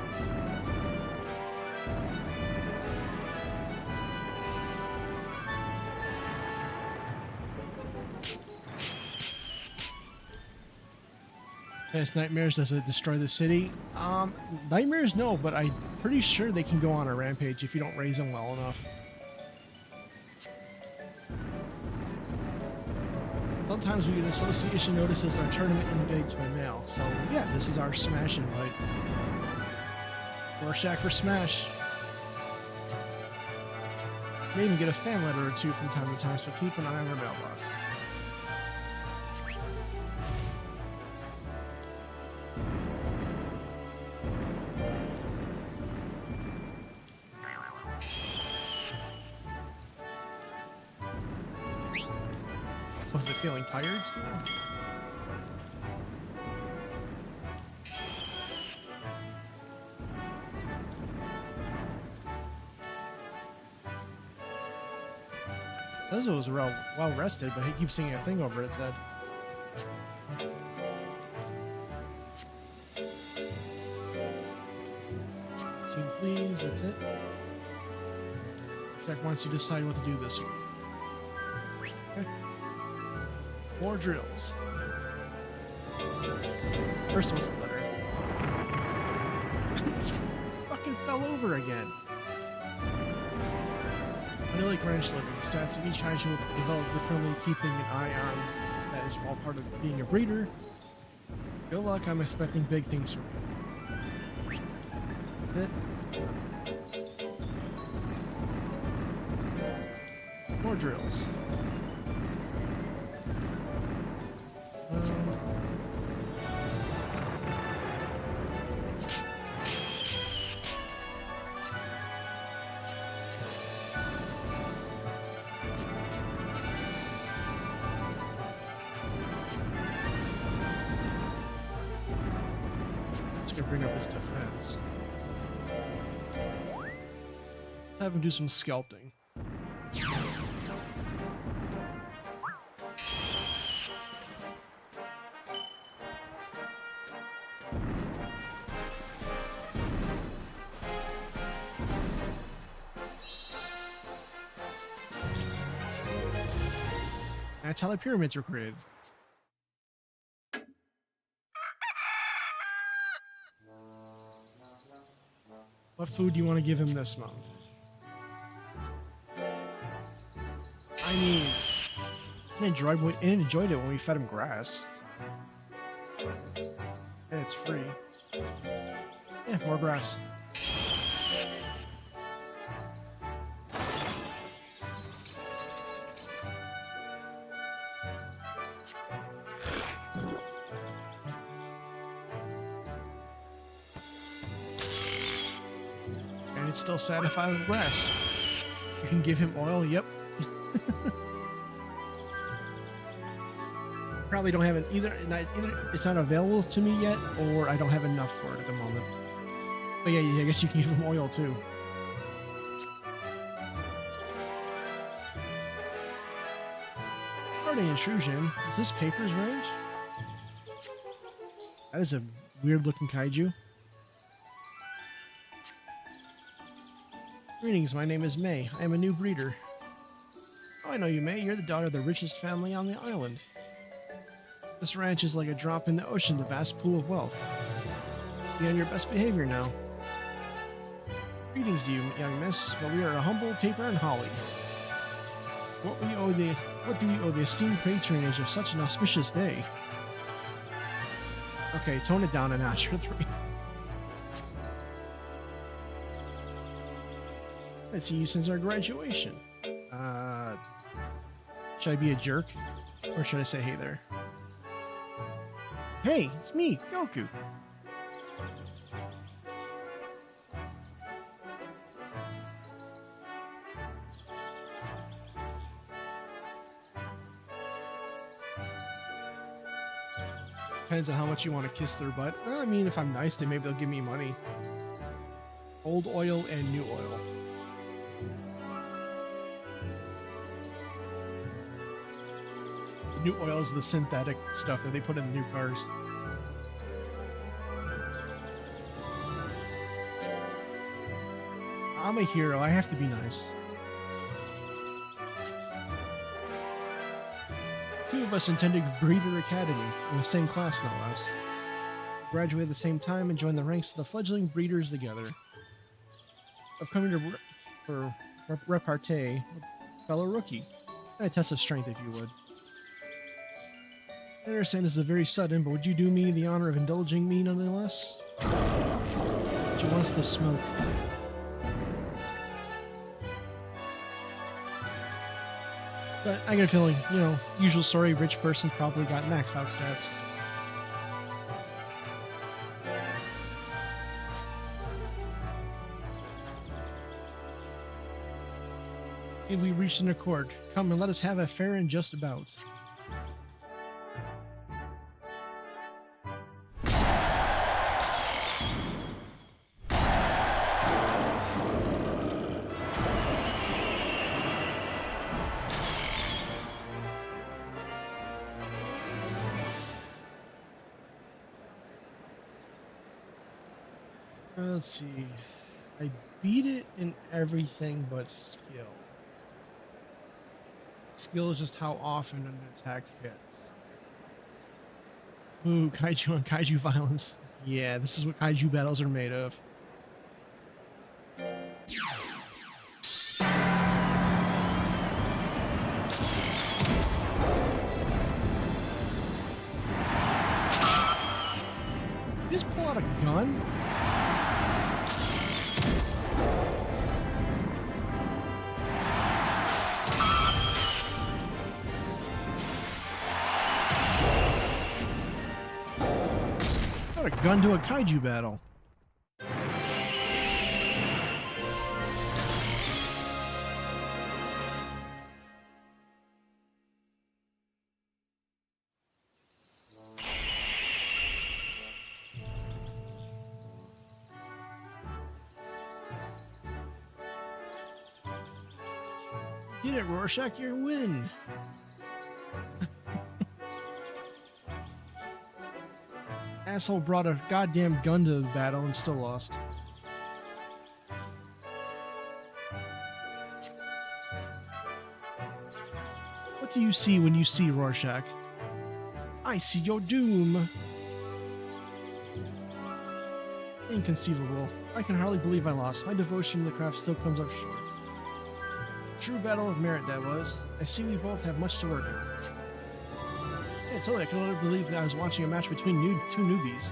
Yes, nightmares, does it destroy the city? Nightmares, no, but I'm pretty sure they can go on a rampage if you don't raise them well enough. Sometimes we get association notices our tournament invites by mail. So yeah, this is our smash invite. Rorschach for smash. May even get a fan letter or two from time to time, so keep an eye on our mailbox. Was it feeling tired still? It says it was well rested, but he keeps seeing a thing over its head. See, please, that's it. Check once you decide what to do this week. Okay. More drills. First was the letter. Fucking fell over again. I like ranch living. Stats of each kaiju will develop differently, keeping an eye on that is all part of being a breeder. Good luck, I'm expecting big things from you. More drills. Bring up his defense. Let's have him do some sculpting. That's how the pyramids were created. What food do you want to give him this month? I mean, I enjoyed it when we fed him grass. And it's free. Yeah, more grass. And it's still satisfied with grass. You can give him oil, yep. Probably don't have it either it's not available to me yet, or I don't have enough for it at the moment. But yeah, I guess you can give him oil too. Starting intrusion. Is this Paper's range? That is a weird looking kaiju. Greetings, my name is May. I am a new breeder. Oh, I know you, May. You're the daughter of the richest family on the island. This ranch is like a drop in the ocean, the vast pool of wealth. Be on your best behavior now. Greetings to you, young miss. Well, we are a humble Paper and Holly. What do we owe the esteemed patronage of such an auspicious day? Okay, tone it down a notch or 3. I've seen you since our graduation. Should I be a jerk? Or should I say hey there? Hey, it's me, Goku. Depends on how much you want to kiss their butt. I mean, if I'm nice, then maybe they'll give me money. Old oil and new oil. New oil is the synthetic stuff that they put in the new cars. I'm a hero. I have to be nice. Two of us attended Breeder Academy in the same class, no less. Graduated at the same time and joined the ranks of the fledgling breeders together. I've come here for repartee, fellow rookie, and a test of strength, if you would. I understand this is very sudden, but would you do me the honor of indulging me nonetheless? She wants the smoke. But I get a feeling, usual story, rich person probably got maxed out stats. If we reached an accord, come and let us have a fair and just bout. Let's see. I beat it in everything but skill. Skill is just how often an attack hits. Ooh, kaiju on kaiju violence. Yeah, this is what kaiju battles are made of. You just pull out a gun? A gun to a kaiju battle. Get it, Rorschach, you win. Asshole brought a goddamn gun to the battle and still lost. What do you see when you see Rorschach? I see your doom. Inconceivable. I can hardly believe I lost. My devotion to the craft still comes up short. True battle of merit that was. I see we both have much to work on. Yeah, totally. I can only believe that I was watching a match between two newbies.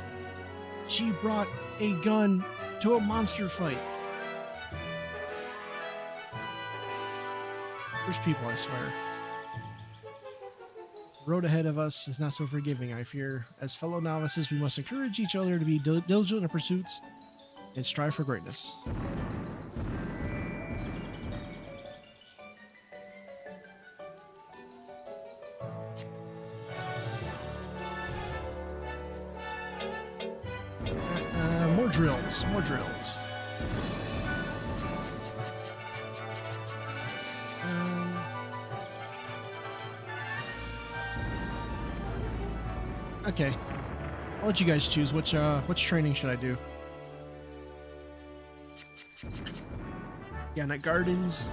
She brought a gun to a monster fight. There's people, I swear. The road ahead of us is not so forgiving, I fear. As fellow novices, we must encourage each other to be diligent in our pursuits and strive for greatness. More drills. Okay, I'll let you guys choose which training should I do. Gannett Gardens,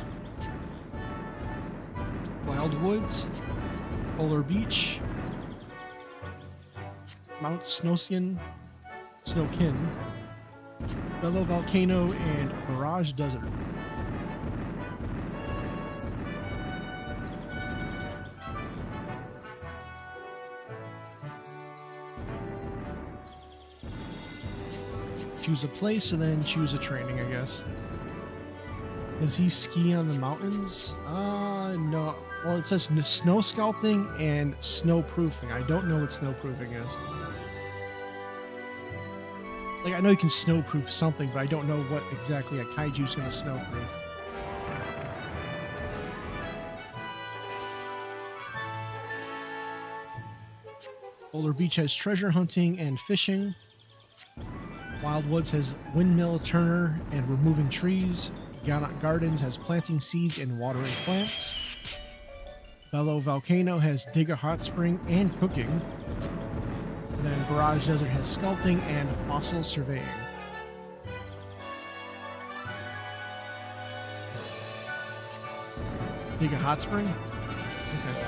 Wild Woods, Polar Beach, Mount Snowkin, Bellow Volcano, and Mirage Desert. Choose a place and then choose a training, I guess. Does he ski on the mountains? No. Well, it says snow sculpting and snowproofing. I don't know what snowproofing is. Like, I know you can snowproof something, but I don't know what exactly a Kaiju's going to snowproof. Polar Beach has treasure hunting and fishing. Wild Woods has windmill turner and removing trees. Gannett Gardens has planting seeds and watering plants. Bellow Volcano has dig a hot spring and cooking. And then Barrage Desert has sculpting and fossil surveying. Dig a hot spring? Okay.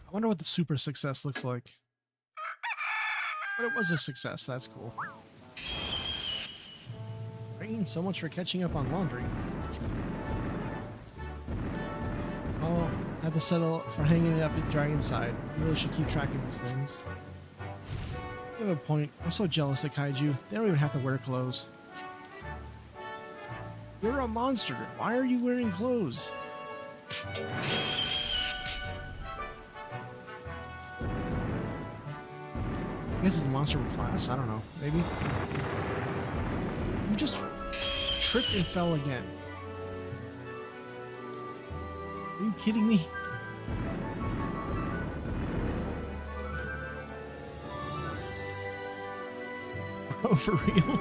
I wonder what the super success looks like. But it was a success, that's cool. Rain, so much for catching up on laundry. Oh, I have to settle for hanging it up and drying inside. I really should keep track of these things. You have a point. I'm so jealous of Kaiju. They don't even have to wear clothes. You're a monster. Why are you wearing clothes? I guess it's a monster with class. I don't know. Maybe. You just tripped and fell again. Are you kidding me? Oh, for real?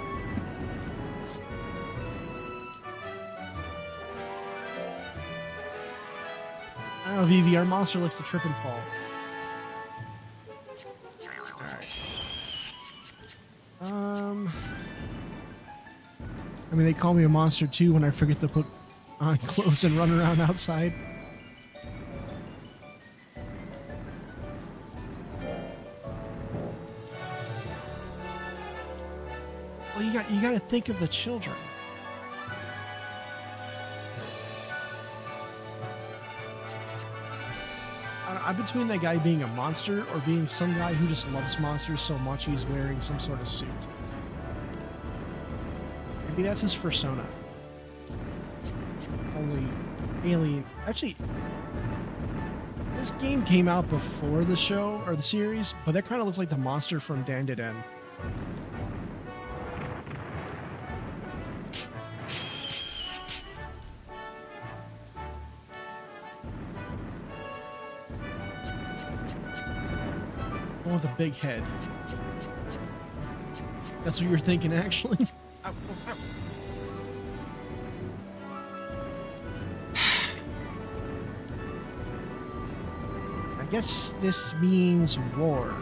I don't know, Vivi. Our monster likes to trip and fall. I mean, they call me a monster too when I forget to put on clothes and run around outside. Well, you got to think of the children. I'm between that guy being a monster or being some guy who just loves monsters so much he's wearing some sort of suit. Maybe that's his persona. Only alien. Actually, this game came out before the show or the series, but that kind of looks like the monster from Dan to Den. One with a big head. That's what you're thinking, actually. Ow, ow, ow. I guess this means war.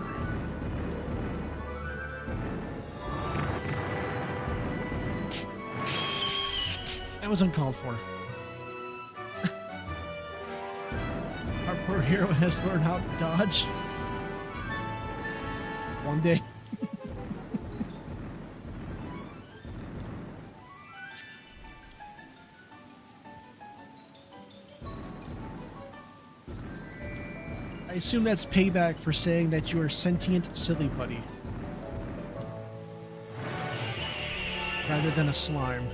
That was uncalled for. Our poor hero has learned how to dodge. One day. I assume that's payback for saying that you are sentient silly putty. Rather than a slime.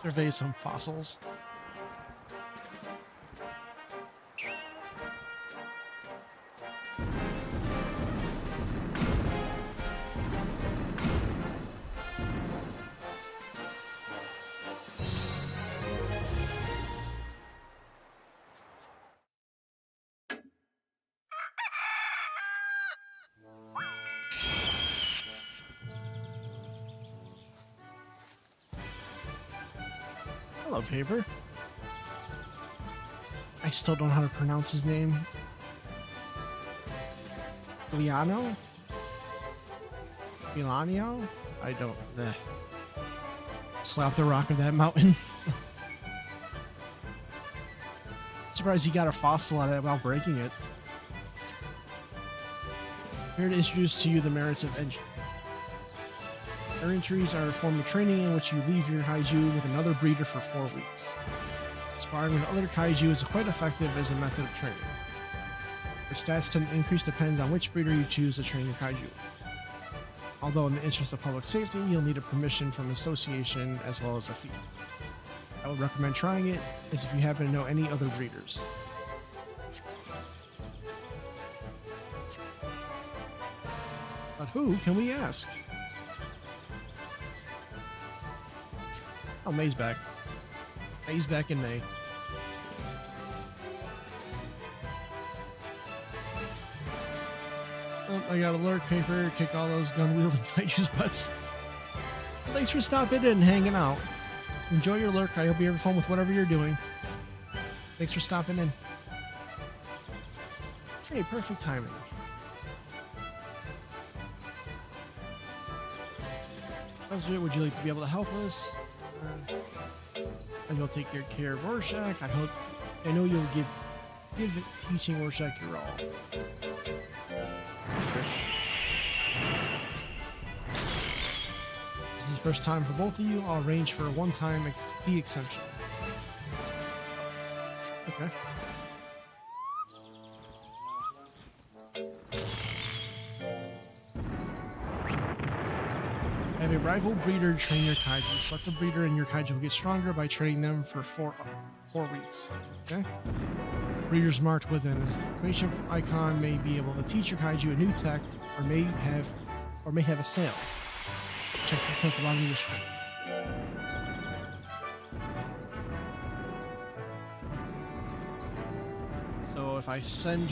Survey some fossils. Hello, Paper. I still don't know how to pronounce his name. Liano? Milanio? I don't. Slap the rock of that mountain. Surprised he got a fossil out of it without breaking it. Here to introduce to you the merits of engine. Air entries are a form of training in which you leave your kaiju with another breeder for 4 weeks. Sparring with other kaiju is quite effective as a method of training. Your stats tend to increase depends on which breeder you choose to train your kaiju. Although in the interest of public safety, you'll need a permission from association as well as a fee. I would recommend trying it as if you happen to know any other breeders. But who can we ask? Oh, May's back. May's back in May. Oh, I got a lurk paper, kick all those gun-wielding kaiju's butts. Well, thanks for stopping in and hanging out. Enjoy your lurk. I hope you have fun with whatever you're doing. Thanks for stopping in. Hey, perfect timing. Would you like to be able to help us? And you'll take your care of Rorschach. I know you'll give teaching Rorschach your all. Sure. This is the first time for both of you. I'll arrange for a one-time fee exemption. Okay. Have a rival breeder train your kaiju. Select a breeder and your kaiju will get stronger by training them for four weeks. Okay? Breeders marked with an exclamation icon may be able to teach your kaiju a new tech or may have a sale. Check the at the bottom of your screen. So if I send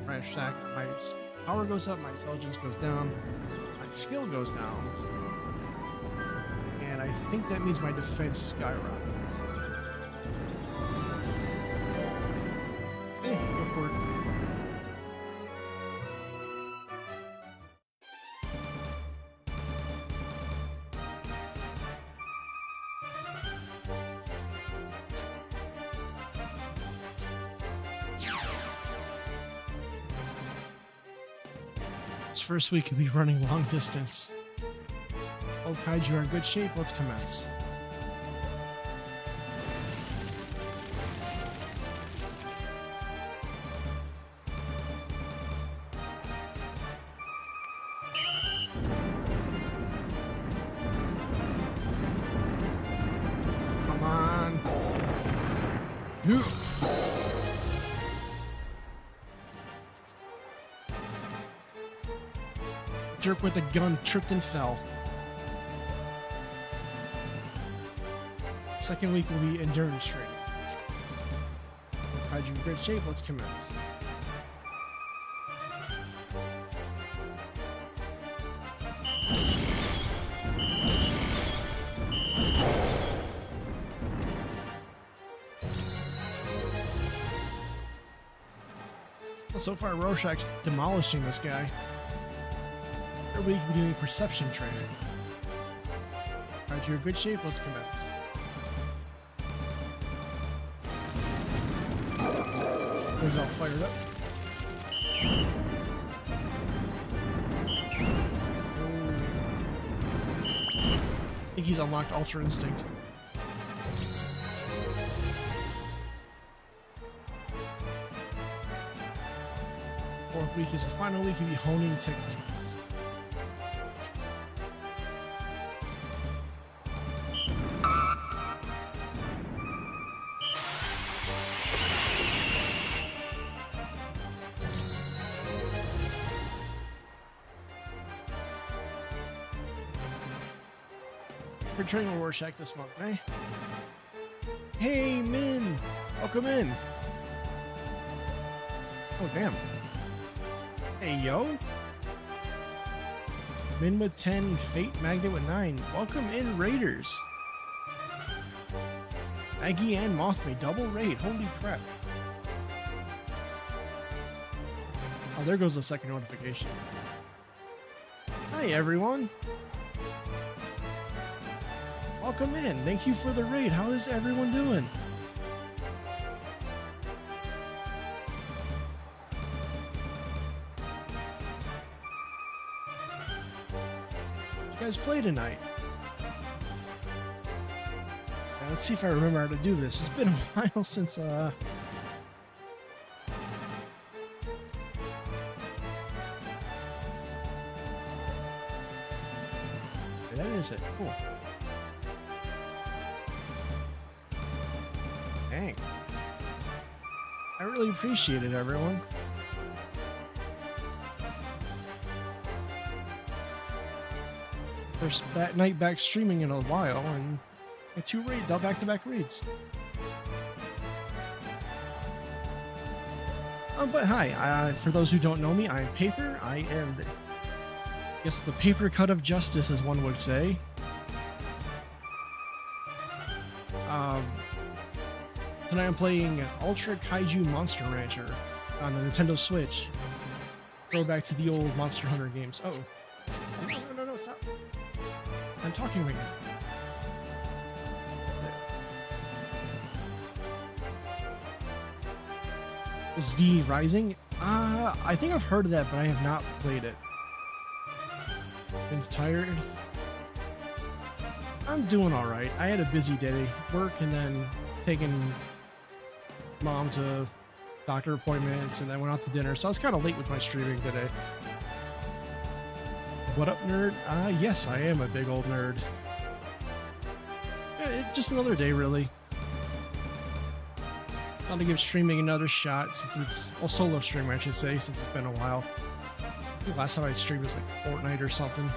Rorschach, my power goes up, my intelligence goes down, my skill goes down, and I think that means my defense skyrockets. Hey, go for it. First week could be running long distance. Old kaiju are in good shape. Let's commence. Come on. Yeah. jerk with a gun tripped and fell. Second week will be endurance training. Kaiju in great shape, let's commence. Well, so far, Rorschach's demolishing this guy. Third week we'll be doing perception training. Kaiju in good shape, let's commence. He's all fired up. I think he's unlocked Ultra Instinct. Fourth week is the final week of honing techniques. We're training with Rorschach this month, eh? Hey, Min! Welcome in! Oh, damn. Hey, yo! Min with 10, Fate Magnet with 9. Welcome in, Raiders! Aggie and Mothme, double raid, holy crap. Oh, there goes the second notification. Hi, everyone! Welcome in. Thank you for the raid. How is everyone doing? Did you guys play tonight? Now, let's see if I remember how to do this. It's been a while since That is it. Cool. Dang. I really appreciate it, everyone. First night back streaming in a while, and two back-to-back raids. But hi, for those who don't know me, I'm Paper. I am, I guess, the paper cut of justice, as one would say. Tonight I'm playing Ultra Kaiju Monster Rancher on the Nintendo Switch. Go back to the old Monster Hunter games. Oh. No, stop. I'm talking right now. Was V Rising? I think I've heard of that, but I have not played it. Been tired? I'm doing alright. I had a busy day. Work and then taking mom to doctor appointments, and then went out to dinner, so I was kind of late with my streaming today. What up, nerd? Yes, I am a big old nerd. Yeah, just another day, really. Thought to give streaming another shot, since it's a solo stream, I should say, since it's been a while. I think last time I streamed was like Fortnite or something.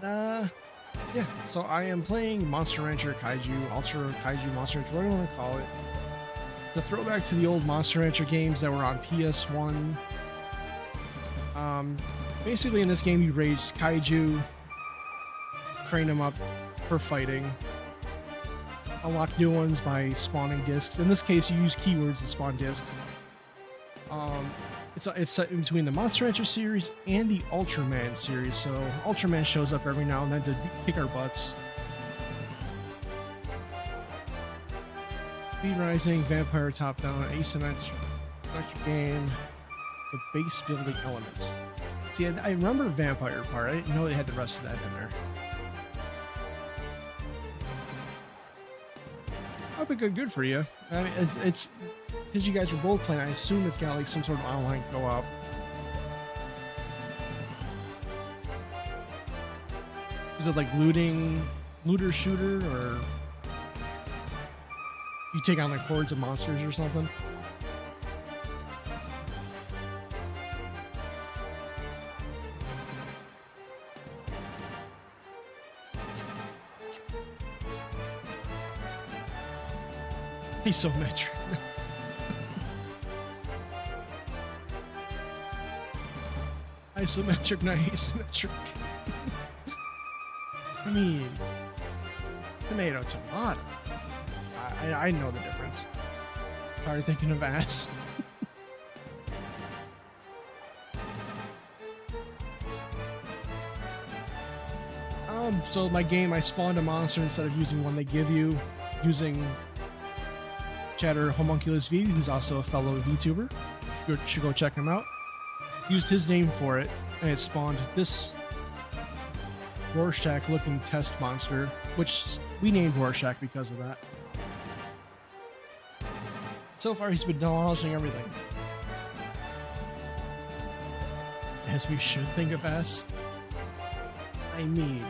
But yeah, so I am playing Monster Rancher Kaiju, Ultra Kaiju Monster Rancher, what do you want to call it? The throwback to the old Monster Rancher games that were on PS1. Basically in this game you raise Kaiju, train them up for fighting, unlock new ones by spawning discs. In this case you use keywords to spawn discs. It's set in between the Monster Rancher series and the Ultraman series, so Ultraman shows up every now and then to kick our butts. Speed Rising, Vampire top-down, asymmetric game with base building elements. See, I remember the Vampire part. I didn't know they had the rest of that in there. That'd be good for you. I mean, it's because you guys were both playing, I assume it's got like some sort of online co-op. Is it like looter shooter, or you take on like hordes of monsters or something? Isometric. Isometric, not asymmetric. I mean, tomato. I know the difference. Sorry, thinking of ass. So my game, I spawned a monster instead of using one they give you, using Chatter Homunculus V, who's also a fellow VTuber. You should go check him out. Used his name for it, and it spawned this Rorschach-looking test monster, which we named Rorschach because of that. So far, he's been demolishing everything. As we should think of S. I mean,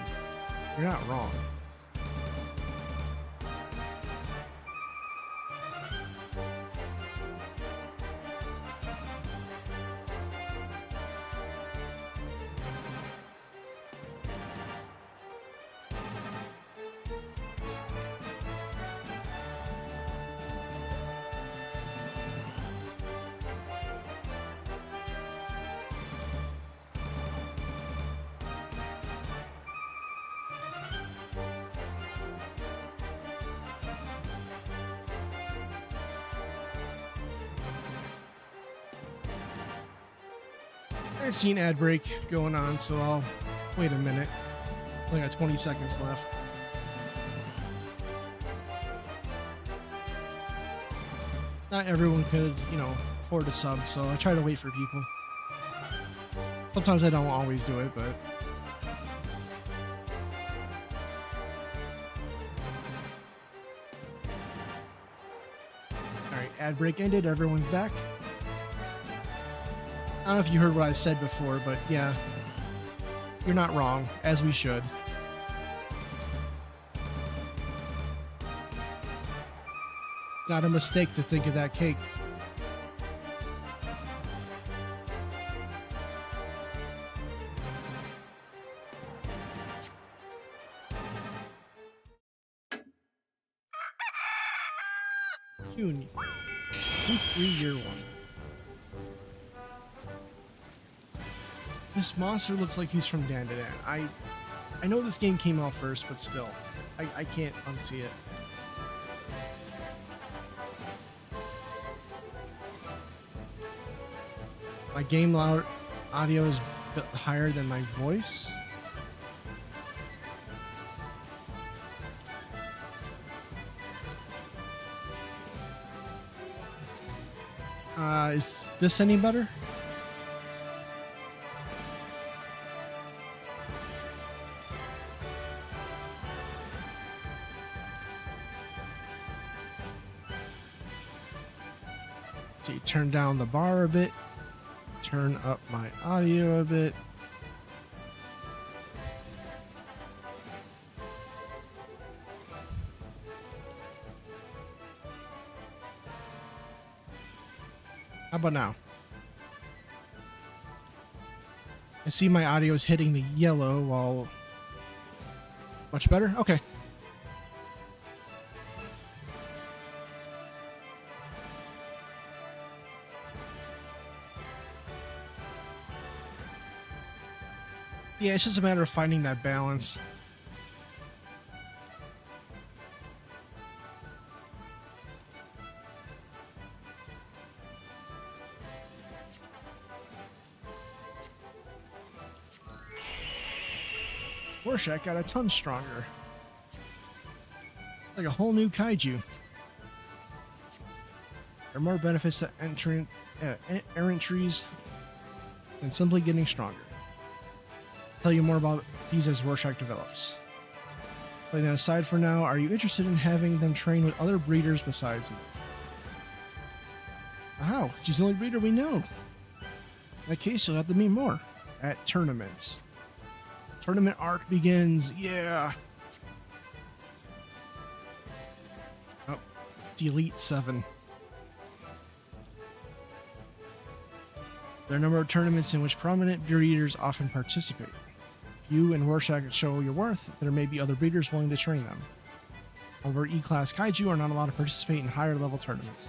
you're not wrong. I've seen ad break going on, so I'll wait a minute. Only got 20 seconds left. Not everyone could, afford a sub, so I try to wait for people. Sometimes I don't always do it, but... Alright, ad break ended, everyone's back. I don't know if you heard what I said before, but yeah, you're not wrong, as we should. It's not a mistake to think of that cake. June, 3-year one. This monster looks like he's from Dan to Dan. I know this game came out first, but still, I can't unsee it. My game audio is a bit higher than my voice. Is this any better? So you turn down the bar a bit, turn up my audio a bit. How about now? I see my audio is hitting the yellow while... Much better? Okay. Yeah, it's just a matter of finding that balance. Rorschach got a ton stronger. Like a whole new kaiju. There are more benefits to errant trees than simply getting stronger. Tell you more about these as Rorschach develops. Putting that aside for now, are you interested in having them train with other breeders besides me? Wow, she's the only breeder we know. In that case, you'll have to meet more at tournaments. Tournament arc begins, yeah! Oh, it's Elite 7. There are a number of tournaments in which prominent breeders often participate. If you and Rorschach show your worth, there may be other breeders willing to train them. However, E-Class Kaiju are not allowed to participate in higher level tournaments.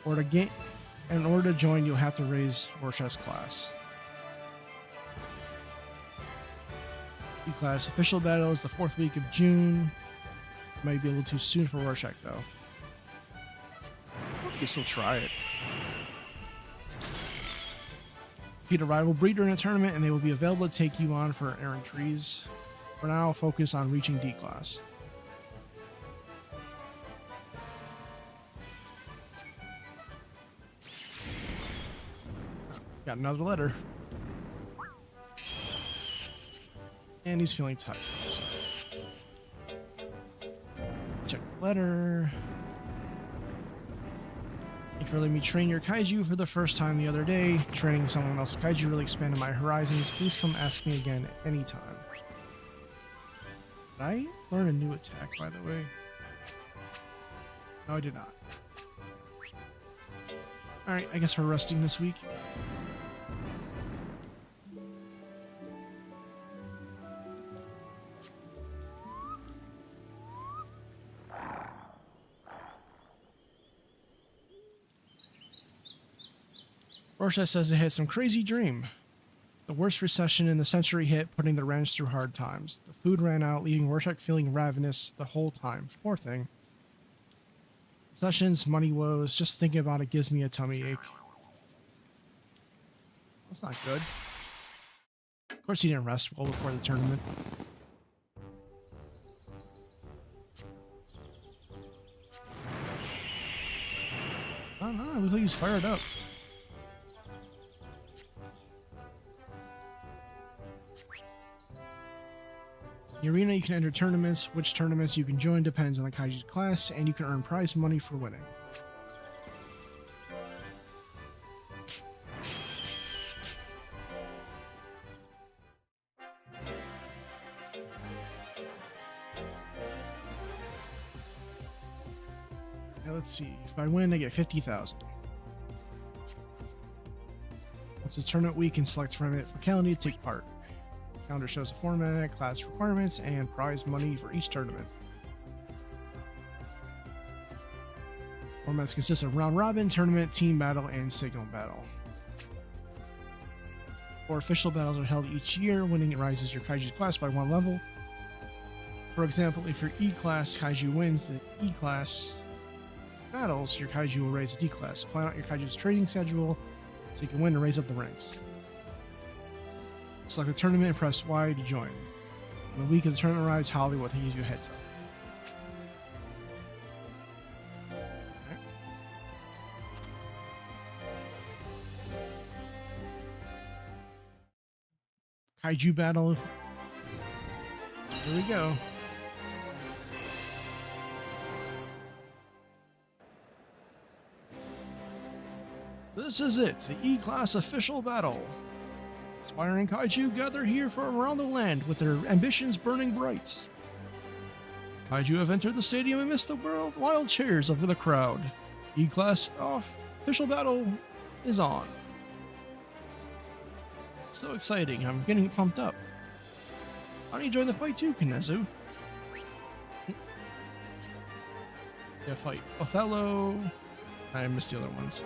In order to join, you'll have to raise Rorschach's class. E-Class official battle is the 4th week of June. Might be a little too soon for Rorschach, though. You can still try it. Defeat a rival breeder in a tournament, and they will be available to take you on for errantries. For now, focus on reaching D-Class. Got another letter. And he's feeling tired. So. Check the letter. Thank you for letting me train your kaiju for the first time the other day. Training someone else's kaiju really expanded my horizons. Please come ask me again anytime. Did I learn a new attack, by the way? No, I did not. Alright, I guess we're resting this week. Rorschach says it had some crazy dream. The worst recession in the century hit, putting the ranch through hard times. The food ran out, leaving Rorschach feeling ravenous the whole time. Poor thing. Recessions, money woes, just thinking about it gives me a tummy ache. That's not good. Of course he didn't rest well before the tournament. I don't know, it looks like he's fired up. In the arena, you can enter tournaments. Which tournaments you can join depends on the Kaiju's class, and you can earn prize money for winning. Now let's see. If I win, I get 50,000. Once it's tournament week, and select from it for calendar to take part. Calendar shows a format, class requirements, and prize money for each tournament. Formats consist of round robin, tournament, team battle, and signal battle. 4 official battles are held each year. Winning rises your Kaiju's class by 1 level. For example, if your E-Class Kaiju wins the E-Class battles, your Kaiju will raise a D-Class. Plan out your Kaiju's training schedule so you can win and raise up the ranks. Select the tournament and press Y to join. When the week of the tournament arrives, Holly will take you a heads up. Okay. Kaiju battle. Here we go. This is it, the E-Class official battle. Aspiring Kaiju gather here from around the land with their ambitions burning bright. Kaiju have entered the stadium amidst the wild cheers of the crowd. E-Class official battle is on. So exciting, I'm getting pumped up. Why don't you join the fight too, Kinezu? Yeah, fight Othello. I missed the other ones.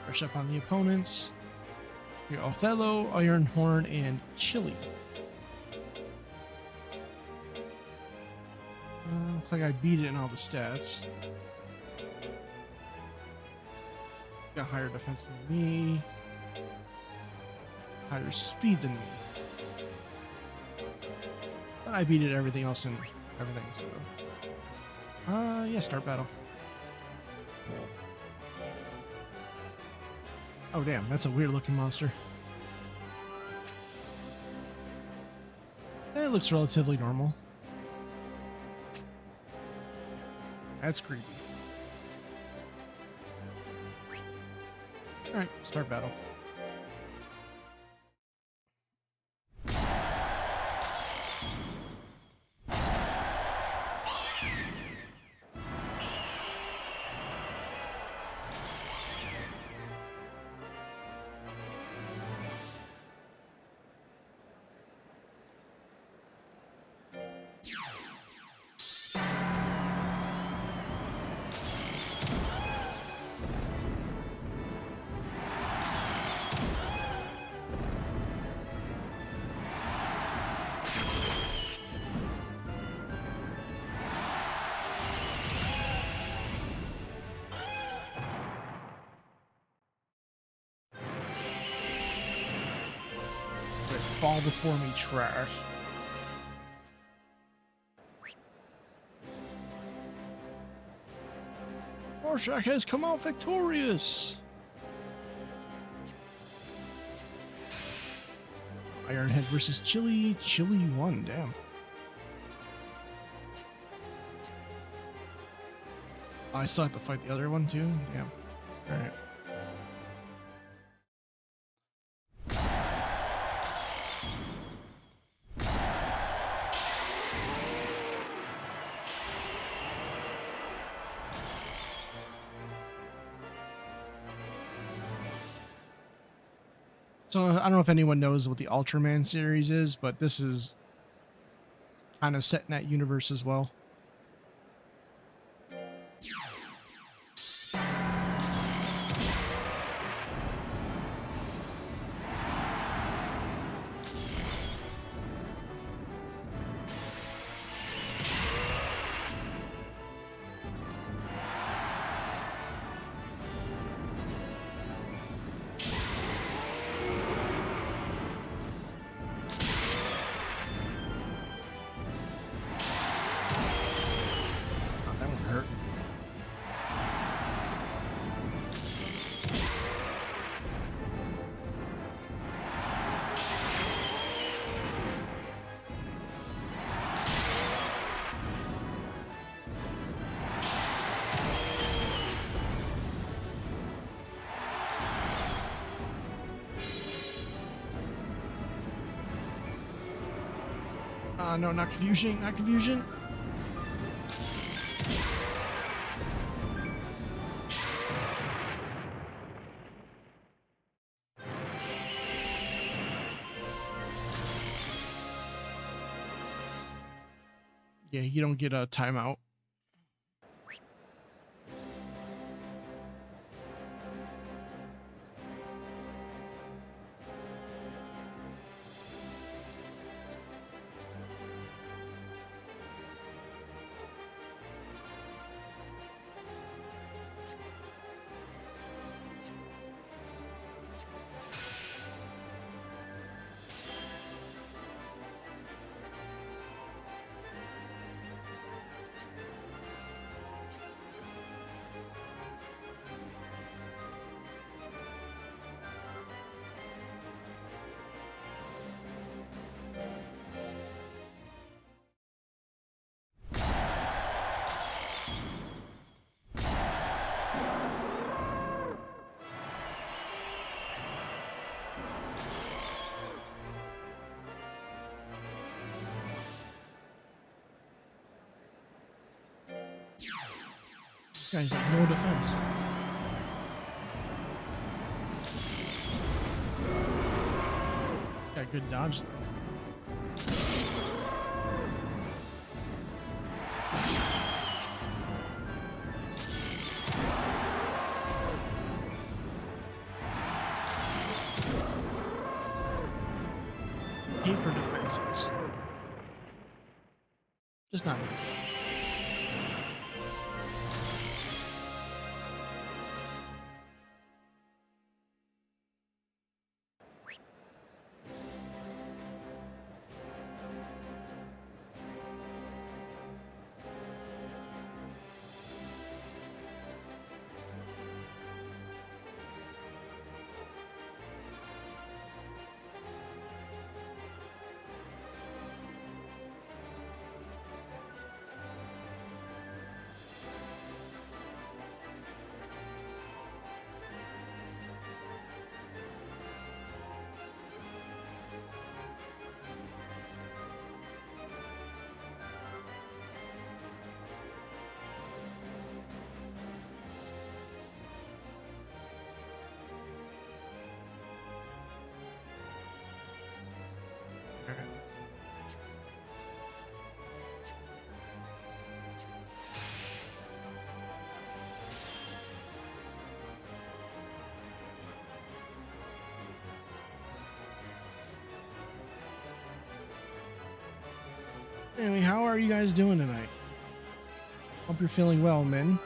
Brush up on the opponents. Your Othello, Ironhorn, and Chili. Looks like I beat it in all the stats. Got higher defense than me. Higher speed than me. But I beat it everything else and everything, so. Yeah, start battle. Oh damn, that's a weird looking monster. It looks relatively normal. That's creepy. Alright, start battle. Fall before me, trash. Rorschach has come out victorious. Ironhead versus Chili. Chili won, damn. Oh, I still have to fight the other one too? Damn. Alright. So I don't know if anyone knows what the Ultraman series is, but this is kind of set in that universe as well. No, not confusion, not confusion. Yeah, you don't get a timeout. Guys have no defense. Got good dodge though. Paper defenses. Just not me. Anyway, how are you guys doing tonight? Hope you're feeling well, men.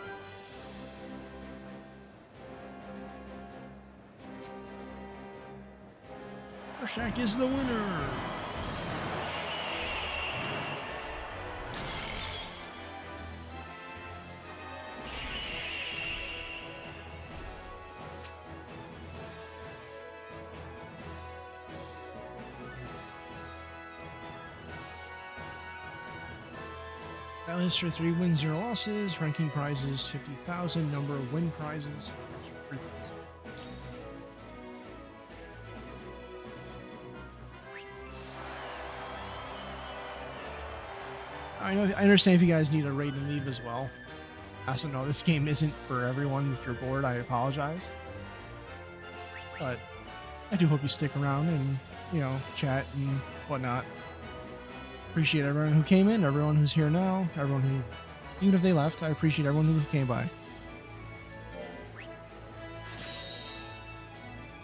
Shack is the winner. Battle history 3 wins, 0 losses. Ranking prizes 50,000. Number of win prizes 3,000. I understand if you guys need a raid and leave as well. I also know this game isn't for everyone. If you're bored, I apologize. But I do hope you stick around and, you know, chat and whatnot. Appreciate everyone who came in, everyone who's here now, everyone who, even if they left, I appreciate everyone who came by.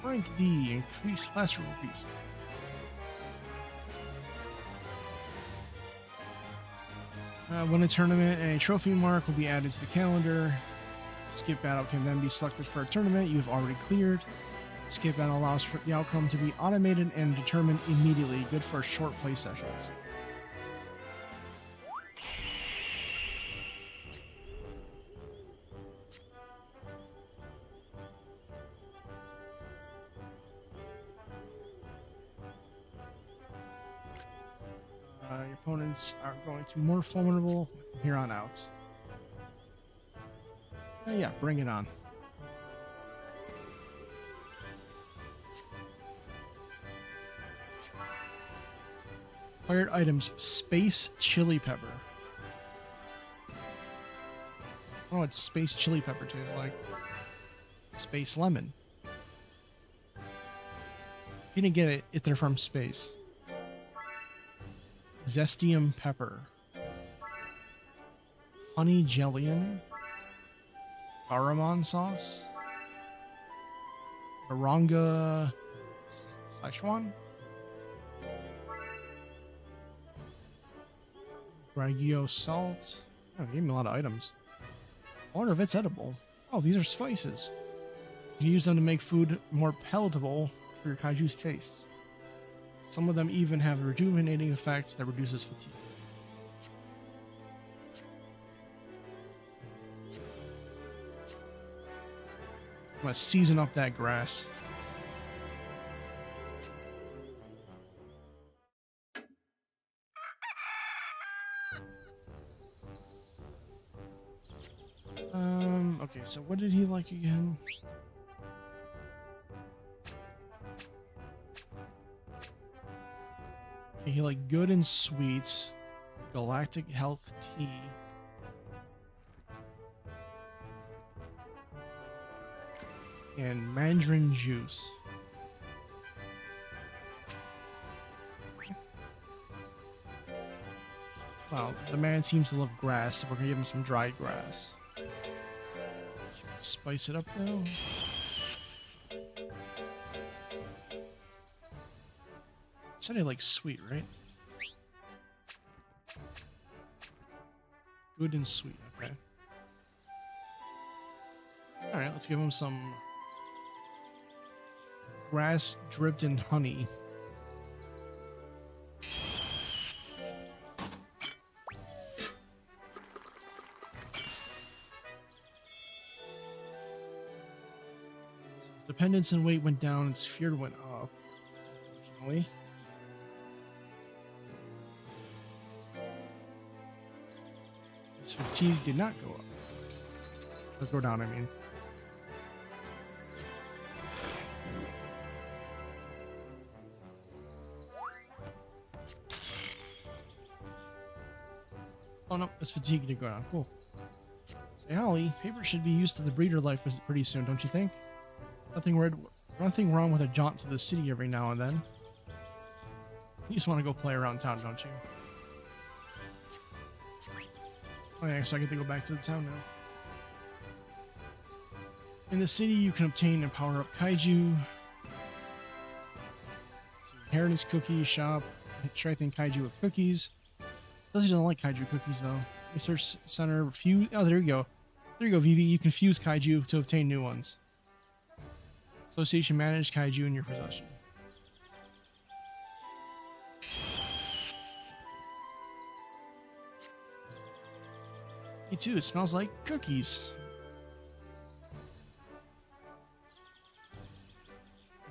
Rank D, increased classroom beast. Win a tournament and a trophy mark will be added to the calendar. Skip battle can then be selected for a tournament you have already cleared. Skip battle allows for the outcome to be automated and determined immediately, good for short play sessions. Your opponents are going to be more formidable from here on out. Yeah, bring it on. Acquired items, Space Chili Pepper. Oh, it's Space Chili Pepper too, like Space Lemon. If you didn't get it, if they're from space. Zestium Pepper. Honey Jellium. Aramon Sauce. Baranga Szechuan. Raggio Salt. Oh, gave me a lot of items. I wonder if it's edible. Oh, these are spices. You can use them to make food more palatable for your Kaiju's tastes. Some of them even have a rejuvenating effect that reduces fatigue. I'm gonna season up that grass. Okay, so what did he like again? Okay, he liked good and sweet, galactic health tea, and mandarin juice. Well, the man seems to love grass, so we're gonna give him some dried grass. Spice it up though. Said I like sweet, right? Good and sweet, okay. Alright, let's give him some grass dripped in honey. Dependence and weight went down, its fear went up. Unfortunately. Its fatigue did not go up. Or go down, I mean. Oh no, its fatigue did go down. Cool. Say, Holly, paper should be used to the breeder life pretty soon, don't you think? Nothing wrong with a jaunt to the city every now and then. You just want to go play around town, don't you? Oh yeah, so I get to go back to the town now. In the city, you can obtain and power up Kaiju. Inheritance cookie shop. Strengthen Kaiju with cookies. Doesn't like Kaiju cookies though. Research center fuse. Oh, there you go. There you go, Vivi. You can fuse Kaiju to obtain new ones. Association managed Kaiju in your possession. Me too. It smells like cookies.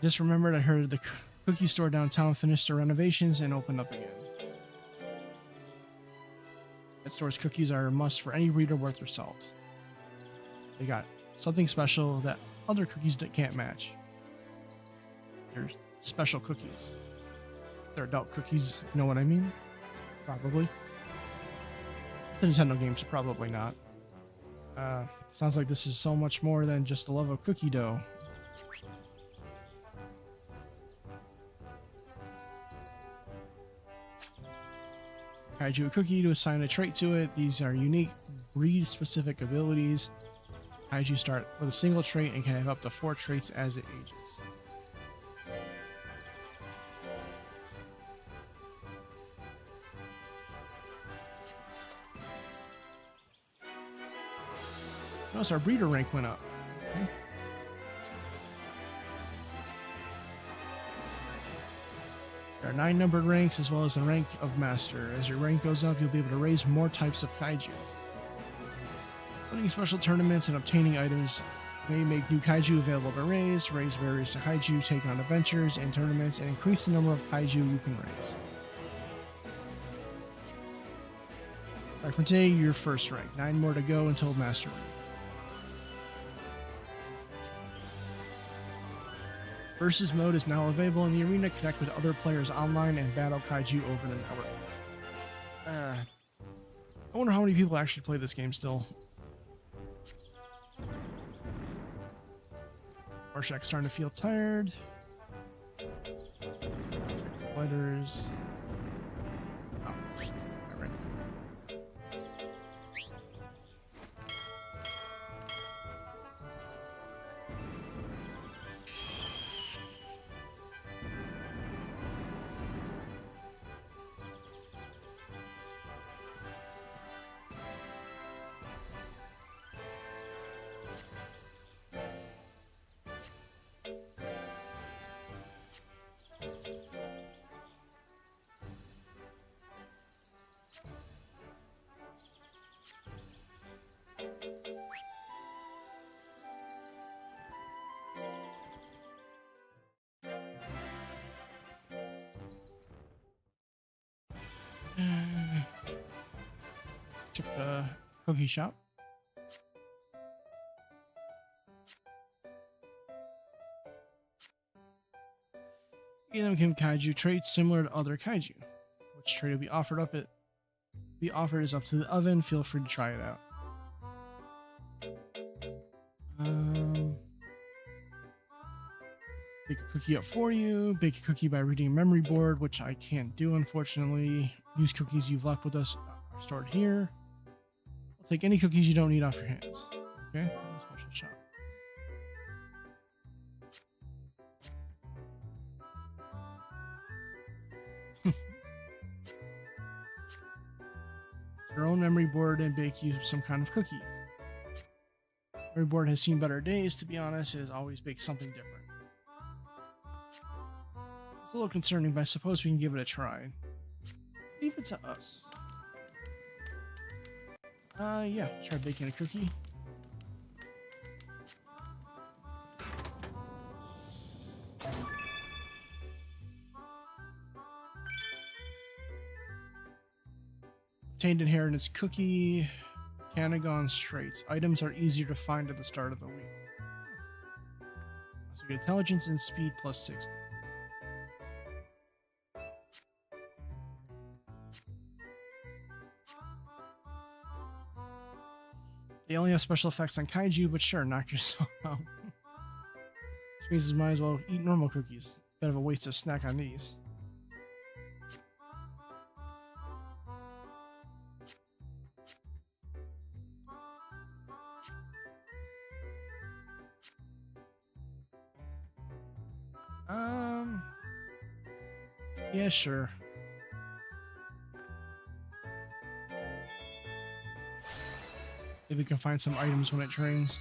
Just remembered I heard the cookie store downtown finished their renovations and opened up again. That store's cookies are a must for any reader worth their salt. They got something special that other cookies can't match. They're special cookies. They're adult cookies, you know what I mean? Probably. It's a Nintendo game, so probably not. Sounds like this is so much more than just the love of cookie dough. Kaiju a cookie to assign a trait to it. These are unique breed-specific abilities. Kaiju start with a single trait and can have up to 4 traits as it ages. Notice our breeder rank went up. Okay. There are 9 numbered ranks as well as the rank of master. As your rank goes up, you'll be able to raise more types of kaiju. Winning special tournaments and obtaining items may make new kaiju available to raise various kaiju, take on adventures and tournaments, and increase the number of kaiju you can raise. Alright, for today, your first rank. 9 more to go until master rank. Versus mode is now available in the arena. Connect with other players online and battle kaiju over the network. I wonder how many people actually play this game still. Rorschach's starting to feel tired. Check the letters. Oh, all right. Check the cookie shop. Them can kaiju traits similar to other kaiju. Which trait will be offered is up to the oven. Feel free to try it out. Bake a cookie up for you. Bake a cookie by reading a memory board, which I can't do, unfortunately. Use cookies you've left with us are stored here. I'll take any cookies you don't need off your hands. Okay? Special shop. Your own memory board and bake you some kind of cookie. Memory board has seen better days, to be honest. It has always baked something different. It's a little concerning, but I suppose we can give it a try. Leave it to us. Yeah, try baking a cookie. Obtained inheritance cookie. Canagon's traits. Items are easier to find at the start of the week. So get intelligence and speed plus 60. They only have special effects on kaiju, but sure, knock yourself out. Which means you might as well eat normal cookies. Bit of a waste of snack on these. Yeah, sure. Maybe we can find some items when it trains.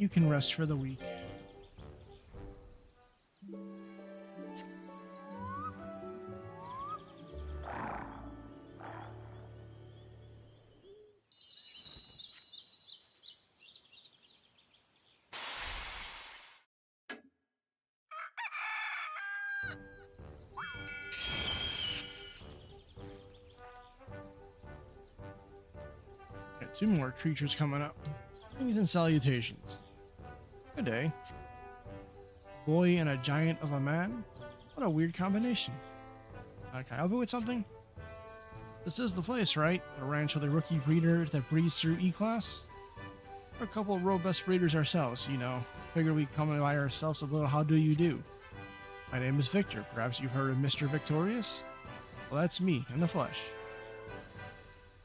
you can rest for the week. Got two more creatures coming up. Greetings and salutations. Good day. Boy and a giant of a man? What a weird combination. Can I help you with something? This is the place, right? The ranch with a rookie breeder that breeds through E-Class? We're a couple of robust breeders ourselves, you know. Figure we come by ourselves a little how do you do. My name is Victor. Perhaps you've heard of Mr. Victorious? Well, that's me, in the flesh.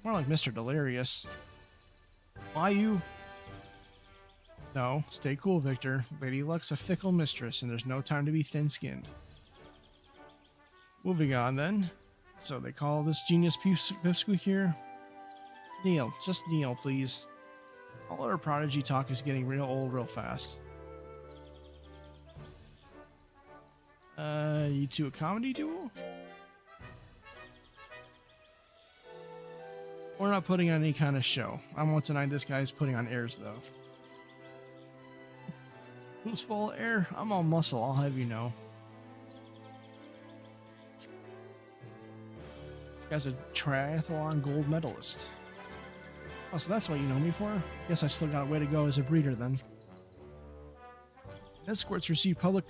More like Mr. Delirious. Why you? No, stay cool, Victor. Lady Luck's a fickle mistress, and there's no time to be thin-skinned. Moving on, then. So they call this genius Pipsqueak here? Kneel. Just kneel, please. All our prodigy talk is getting real old real fast. You two a comedy duo? We're not putting on any kind of show. I won't deny this guy's putting on airs, though. Who's full of air? I'm all muscle, I'll have you know. This guy's a triathlon gold medalist. Oh, so that's what you know me for? Guess I still got a way to go as a breeder, then. Escorts received public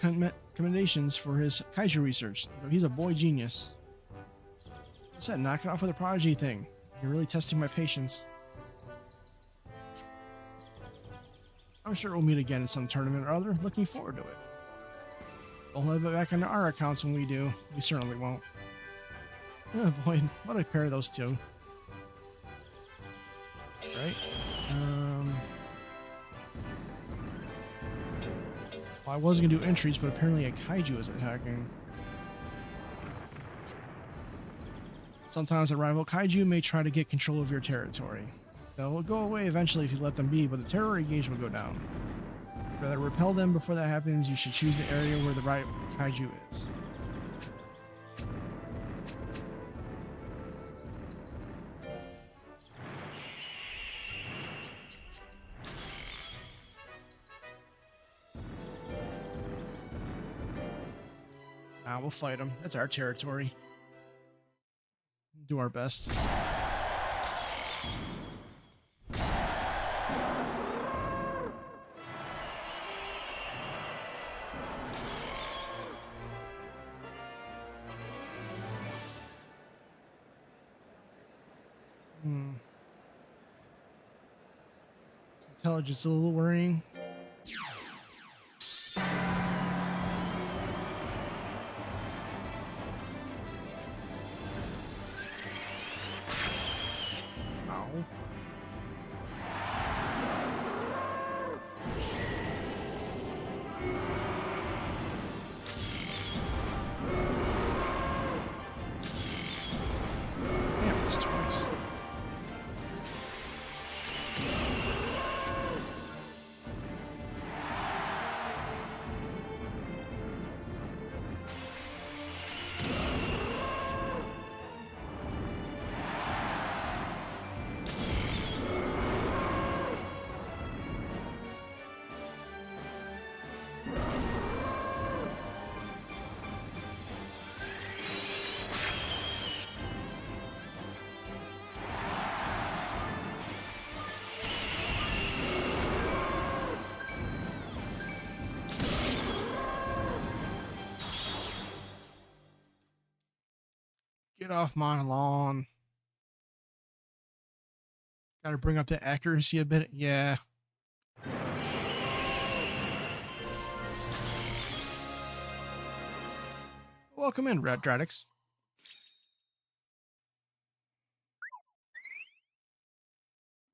commendations for his Kaiju research, though he's a boy genius. I said, knock it off with the prodigy thing. You're really testing my patience. I'm sure we'll meet again in some tournament or other. Looking forward to it. Don't have it back on our accounts when we do. We certainly won't. Oh boy, what a pair of those two. Right? Well, I wasn't going to do entries, but apparently a Kaiju is attacking. Sometimes a rival Kaiju may try to get control of your territory. They'll go away eventually if you let them be, but the terror gauge will go down. Rather repel them before that happens, you should choose the area where the right Kaiju is. We'll fight them. That's our territory. Do our best. Intelligence a little worrying. Get off my lawn. Gotta bring up the accuracy a bit. Yeah. Welcome in, Red Dradix.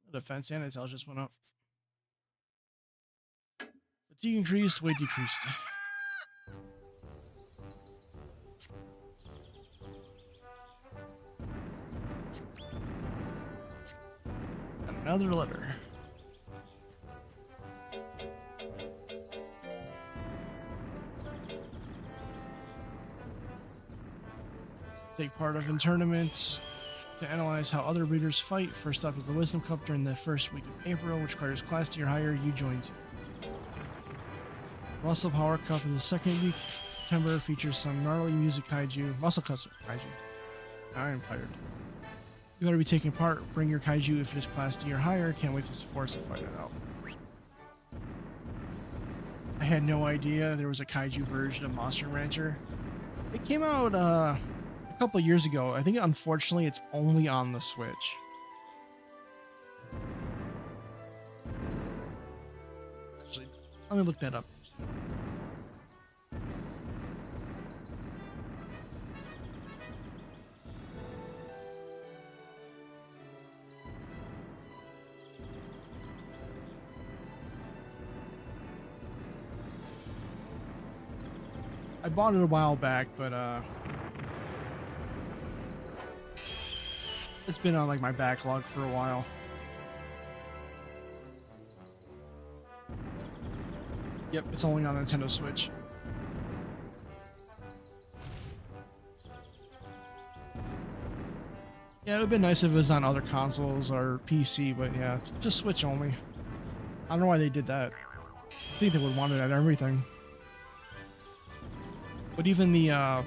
The defense and intelligence went up. Fatigue increased, weight decreased. Another letter. take part in tournaments to analyze how other breeders fight. First up is the Wisdom Cup during the first week of April, which requires class D or higher. You join team. Muscle Power Cup is the second week. September features some gnarly music kaiju. Muscle Custom Kaiju. I am tired. You better be taking part. Bring your kaiju if it is class D or higher. Can't wait to support us to find it out. I had no idea there was a kaiju version of Monster Rancher. It came out a couple years ago. I think unfortunately it's only on the Switch. Actually, let me look that up. I bought it a while back, but it's been on like my backlog for a while. Yep, it's only on Nintendo Switch. Yeah, it would be nice if it was on other consoles or PC, but yeah, just Switch only. I don't know why they did that. I think they would want it at everything. But even the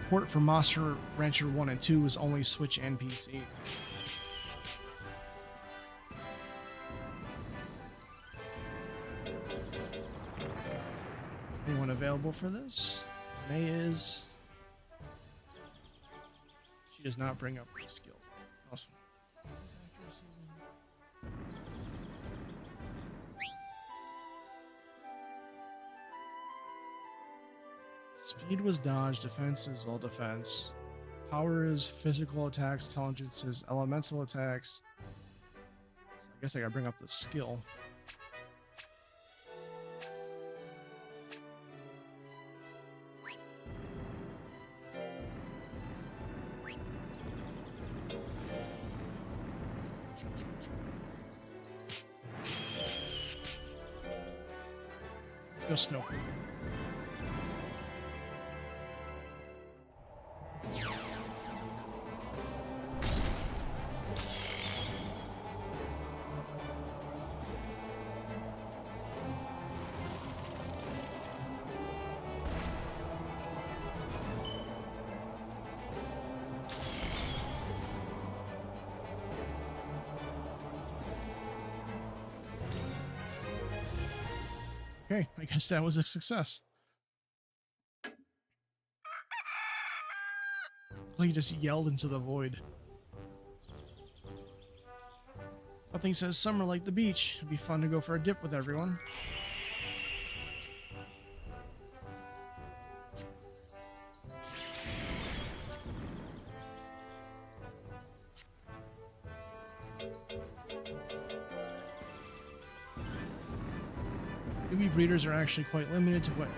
port for Monster Rancher 1 and 2 was only Switch and PC. Anyone available for this? May is. She does not bring up her skill. Awesome. Speed was dodge, defense is all defense. Power is physical attacks, intelligence is elemental attacks. So I guess I gotta bring up the skill. Go snow. Okay, I guess that was a success. He just yelled into the void. Nothing says summer like the beach. It'd be fun to go for a dip with everyone. Newbie breeders are actually quite limited to what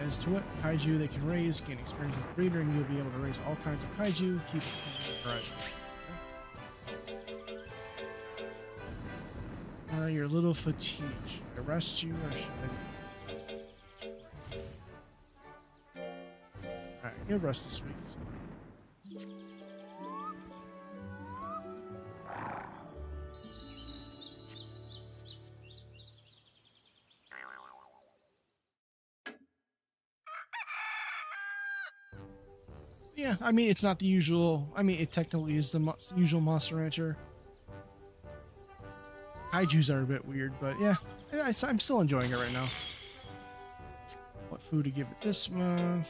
kaiju they can raise. Gain experience with breeder, and you'll be able to raise all kinds of kaiju. Keep expanding your horizons. You're a little fatigued. Should I rest you or should I? Alright, you'll rest this week. Yeah, I mean, it's not the usual. I mean, it technically is the usual Monster Rancher. Kaijus are a bit weird, but yeah, I'm still enjoying it right now. What food to give it this month?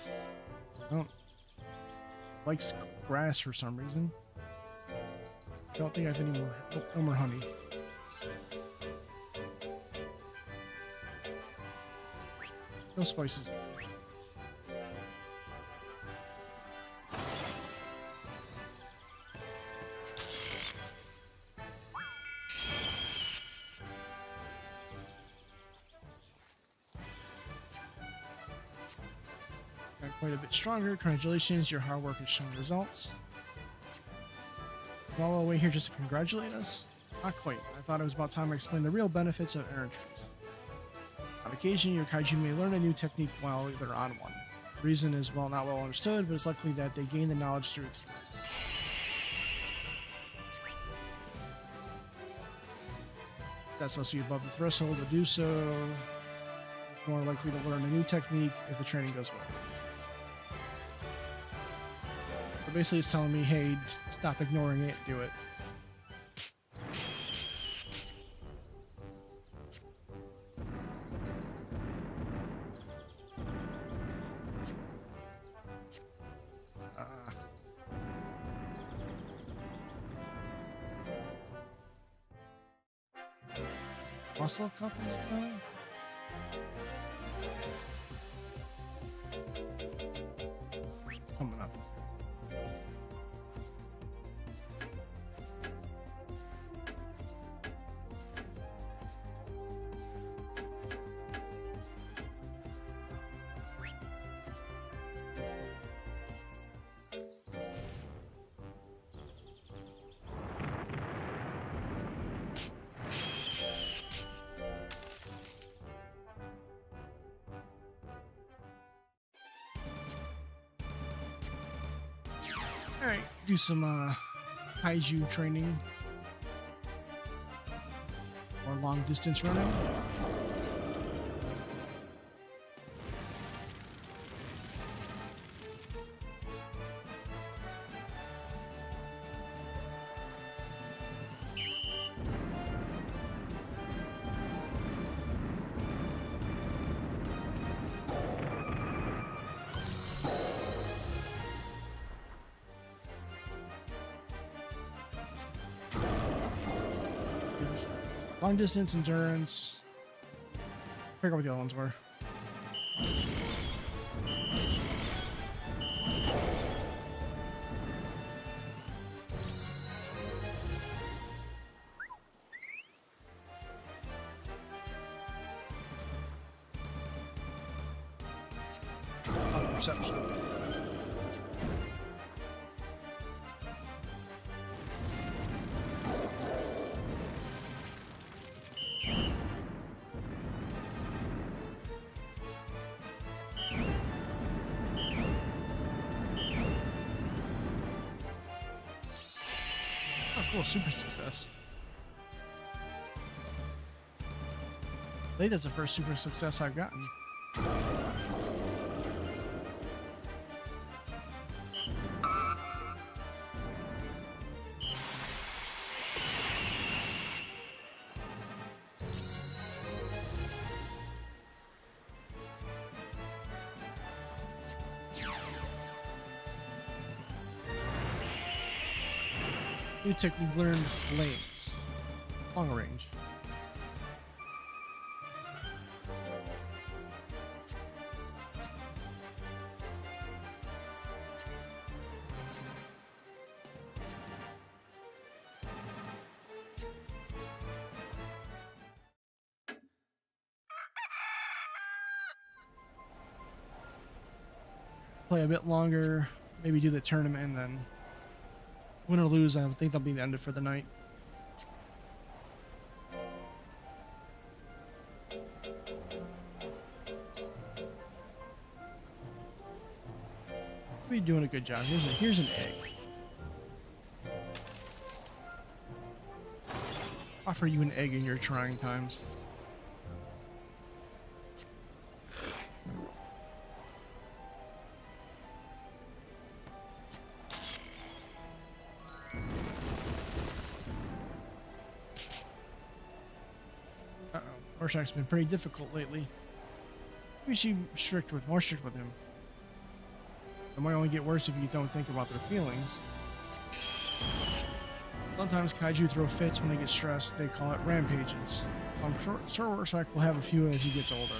I don't like grass for some reason. I don't think I have any more. Oh, no more honey. No spices. Quite a bit stronger. Congratulations, your hard work has shown results. We're all the way here just to congratulate us? Not quite. I thought it was about time I explained the real benefits of errant trees. On occasion, your kaiju may learn a new technique while they're on one. The reason is not well understood, but it's likely that they gain the knowledge through experience. That's supposed to be above the threshold to do so. It's more likely to learn a new technique if the training goes well. So basically it's telling me, hey, stop ignoring it, do it. Muscle couples now? Coming up. Alright, do some Kaiju training. Or long distance running. Long distance endurance. I forgot what the other ones were. Oh, perception. Cool, super success. I think that's the first super success I've gotten. New technique learned, flames. Long range. Play a bit longer, maybe do the tournament, and then win or lose, I think that'll be the end for the night. We're doing a good job. Here's an egg. Offer you an egg in your trying times. Rorschach's been pretty difficult lately. Maybe she more strict with him. It might only get worse if you don't think about their feelings. Sometimes Kaiju throw fits when they get stressed. They call it rampages. So I'm sure Rorschach will have a few as he gets older.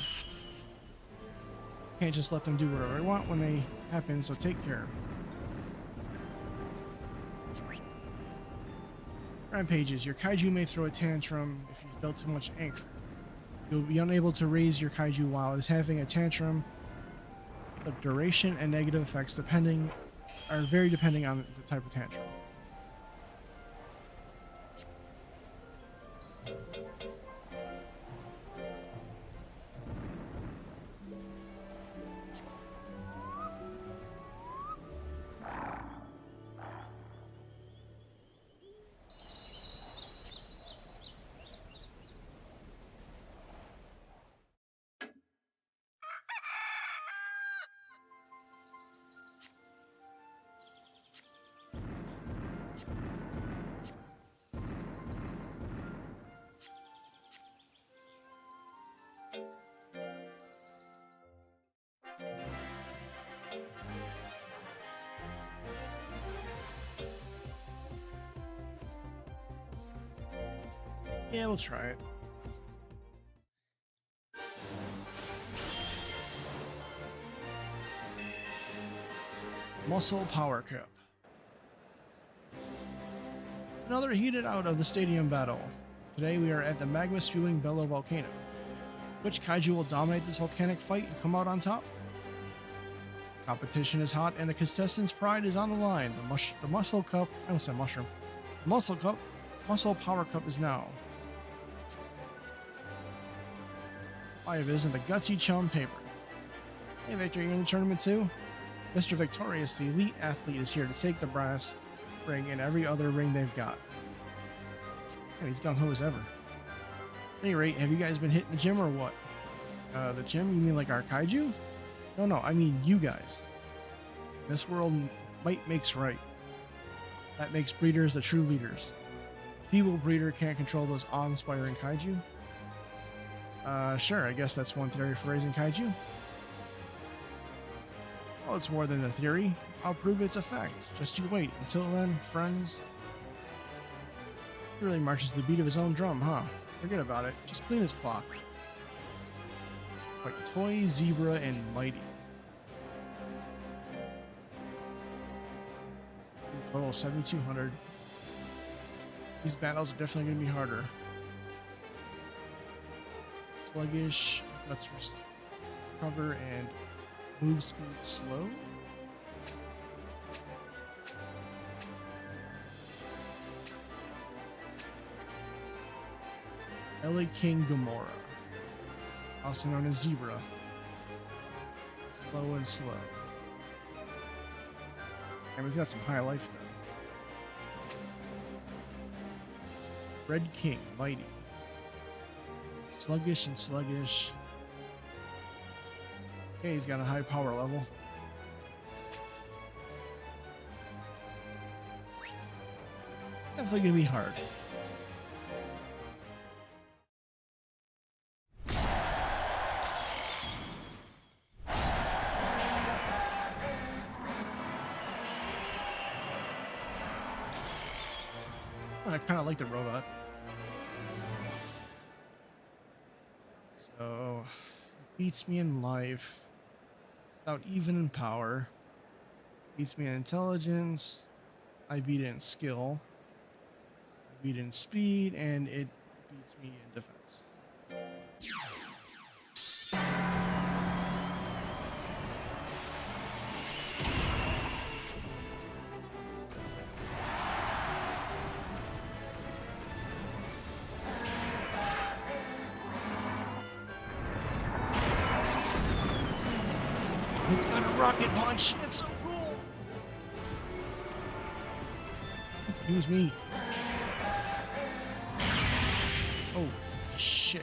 Can't just let them do whatever they want when they happen, so take care. Rampages. Your Kaiju may throw a tantrum if you build too much anger. You'll be unable to raise your Kaiju while it is having a tantrum. The duration and negative effects are very depending on the type of tantrum. Yeah, we'll try it. Muscle Power Cup. Another heated out of the stadium battle. Today we are at the magma spewing Bellow Volcano. Which kaiju will dominate this volcanic fight and come out on top? Competition is hot and the contestants' pride is on the line. The Muscle Cup, I almost said mushroom. Muscle Power Cup is now. 5 is in the Gutsy Chum paper. Hey Victor, you in the tournament too? Mr. Victorious, the elite athlete, is here to take the brass ring and every other ring they've got. Yeah, he's gung-ho as ever. At any rate, have you guys been hitting the gym or what? The gym? You mean like our kaiju? No, I mean you guys. In this world, might makes right. That makes breeders the true leaders. A feeble breeder can't control those awe-inspiring kaiju. Sure, I guess that's one theory for raising kaiju. Well, it's more than a theory. I'll prove it's a fact. Just you wait. Until then, friends. He really marches to the beat of his own drum, huh? Forget about it. Just clean his clock. Like Toy, Zebra, and Mighty. Total 7,200. These battles are definitely going to be harder. Sluggish, let's recover, and move speed slow. LA King Gamora, also known as Zebra. Slow and slow. And he's got some high life though. Red King, Mighty. Sluggish and sluggish. Okay, he's got a high power level. Definitely gonna be hard. I kind of like the robot. So, beats me in life, about even in power. Beats me in intelligence. I beat it in skill. I beat it in speed, and it beats me in defense. It's got a rocket punch. It's so cool. Excuse me. Oh, shit.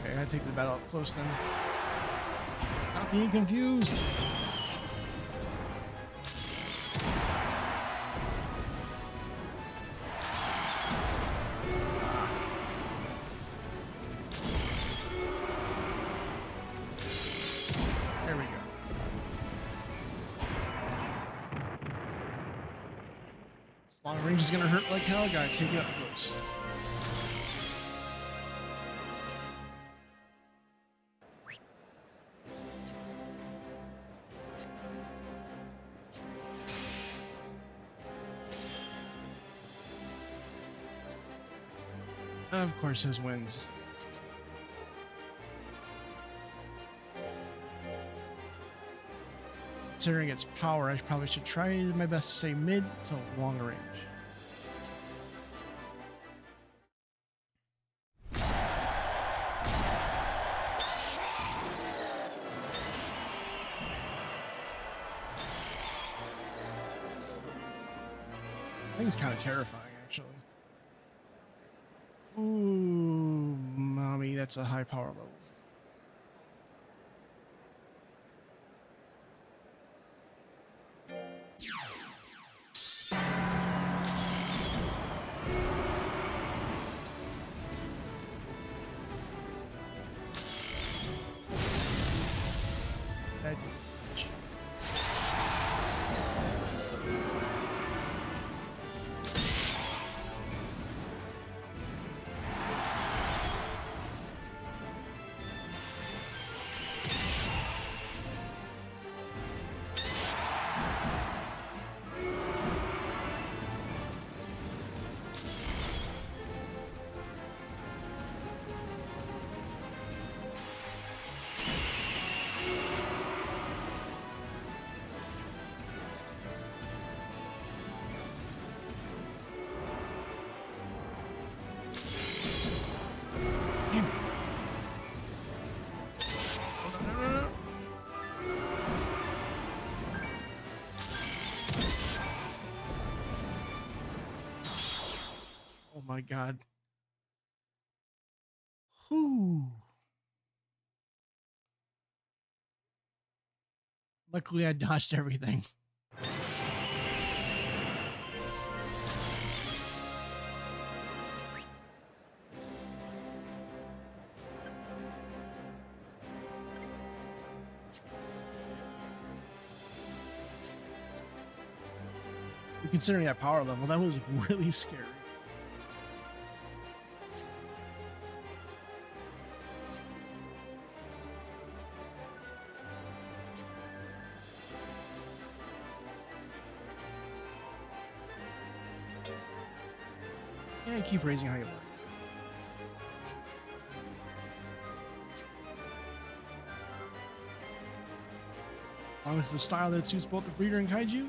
Okay, I gotta take the battle up close then. Stop being confused. There we go. Long range is gonna hurt like hell. Gotta take it up close. Of course, his wins. Considering its power, I probably should try my best to say mid to long range. I think it's kind of terrifying, actually. Ooh, mommy, that's a high power level. my god. Whew. Luckily, I dodged everything. Considering that power level, that was really scary. Yeah, keep raising how you like. As long as it's the style that suits both the breeder and kaiju.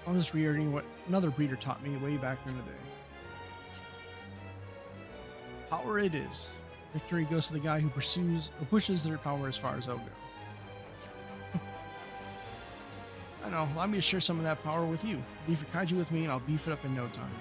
I'm just reiterating what another breeder taught me way back in the day. Power it is. Victory goes to the guy who pursues or pushes their power as far as they'll go. I know, allow me to share some of that power with you. Beef your kaiju with me and I'll beef it up in no time.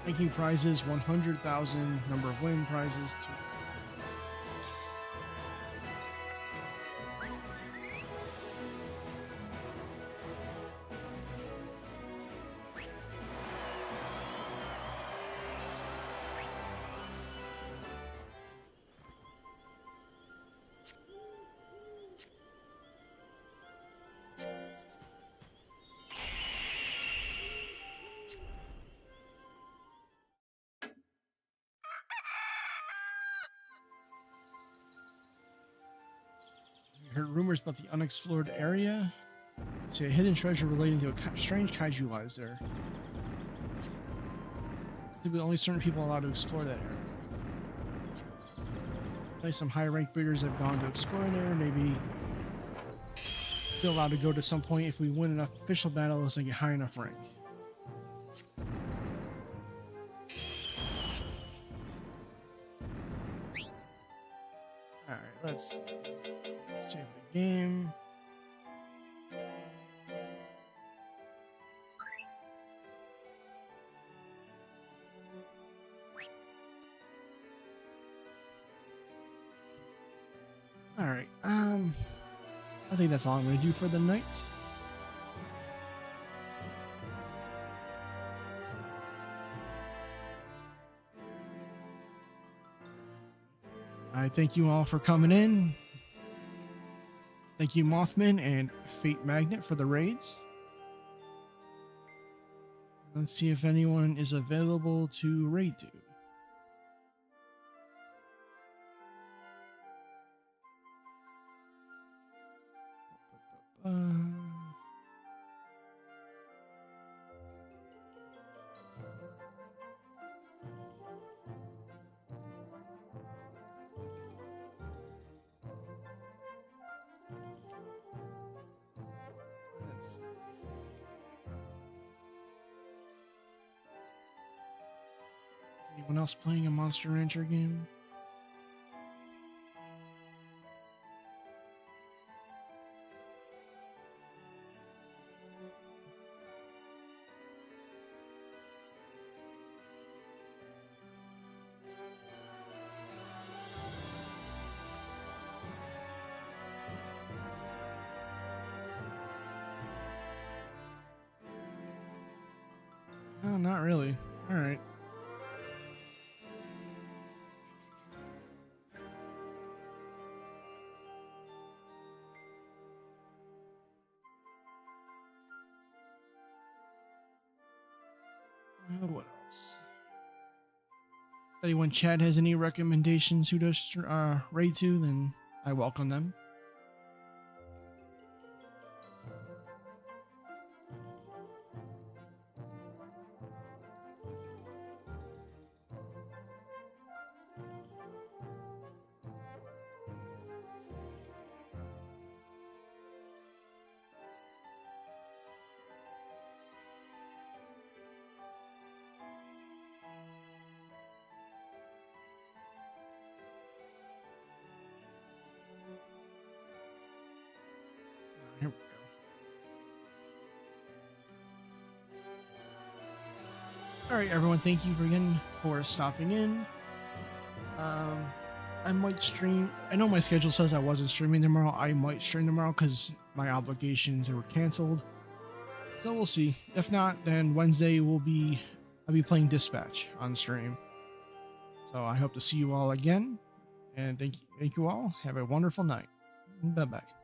Thank you prizes, 100,000 number of win prizes. Heard rumors about the unexplored area. See a hidden treasure relating to a strange kaiju lies there. Typically, only certain people are allowed to explore that area. Maybe some high-ranked breeders have gone to explore there. Maybe be allowed to go to some point if we win enough official battles and get high enough rank. All right, let's save the game. All right, I think that's all I'm going to do for the night. I thank you all for coming in. Thank you, Mothman and Fate Magnet, for the raids. Let's see if anyone is available to raid to. Anyone else playing a Monster Rancher game? No, not really. All right. What else? Anyone chat has any recommendations who does raid to, then I welcome them. All right, everyone. Thank you again for stopping in. Um, I might stream. I know my schedule says I wasn't streaming tomorrow. I might stream tomorrow because my obligations were canceled. So we'll see. If not, then Wednesday I'll be playing Dispatch on stream. So I hope to see you all again, and thank you all. Have a wonderful night. Bye bye.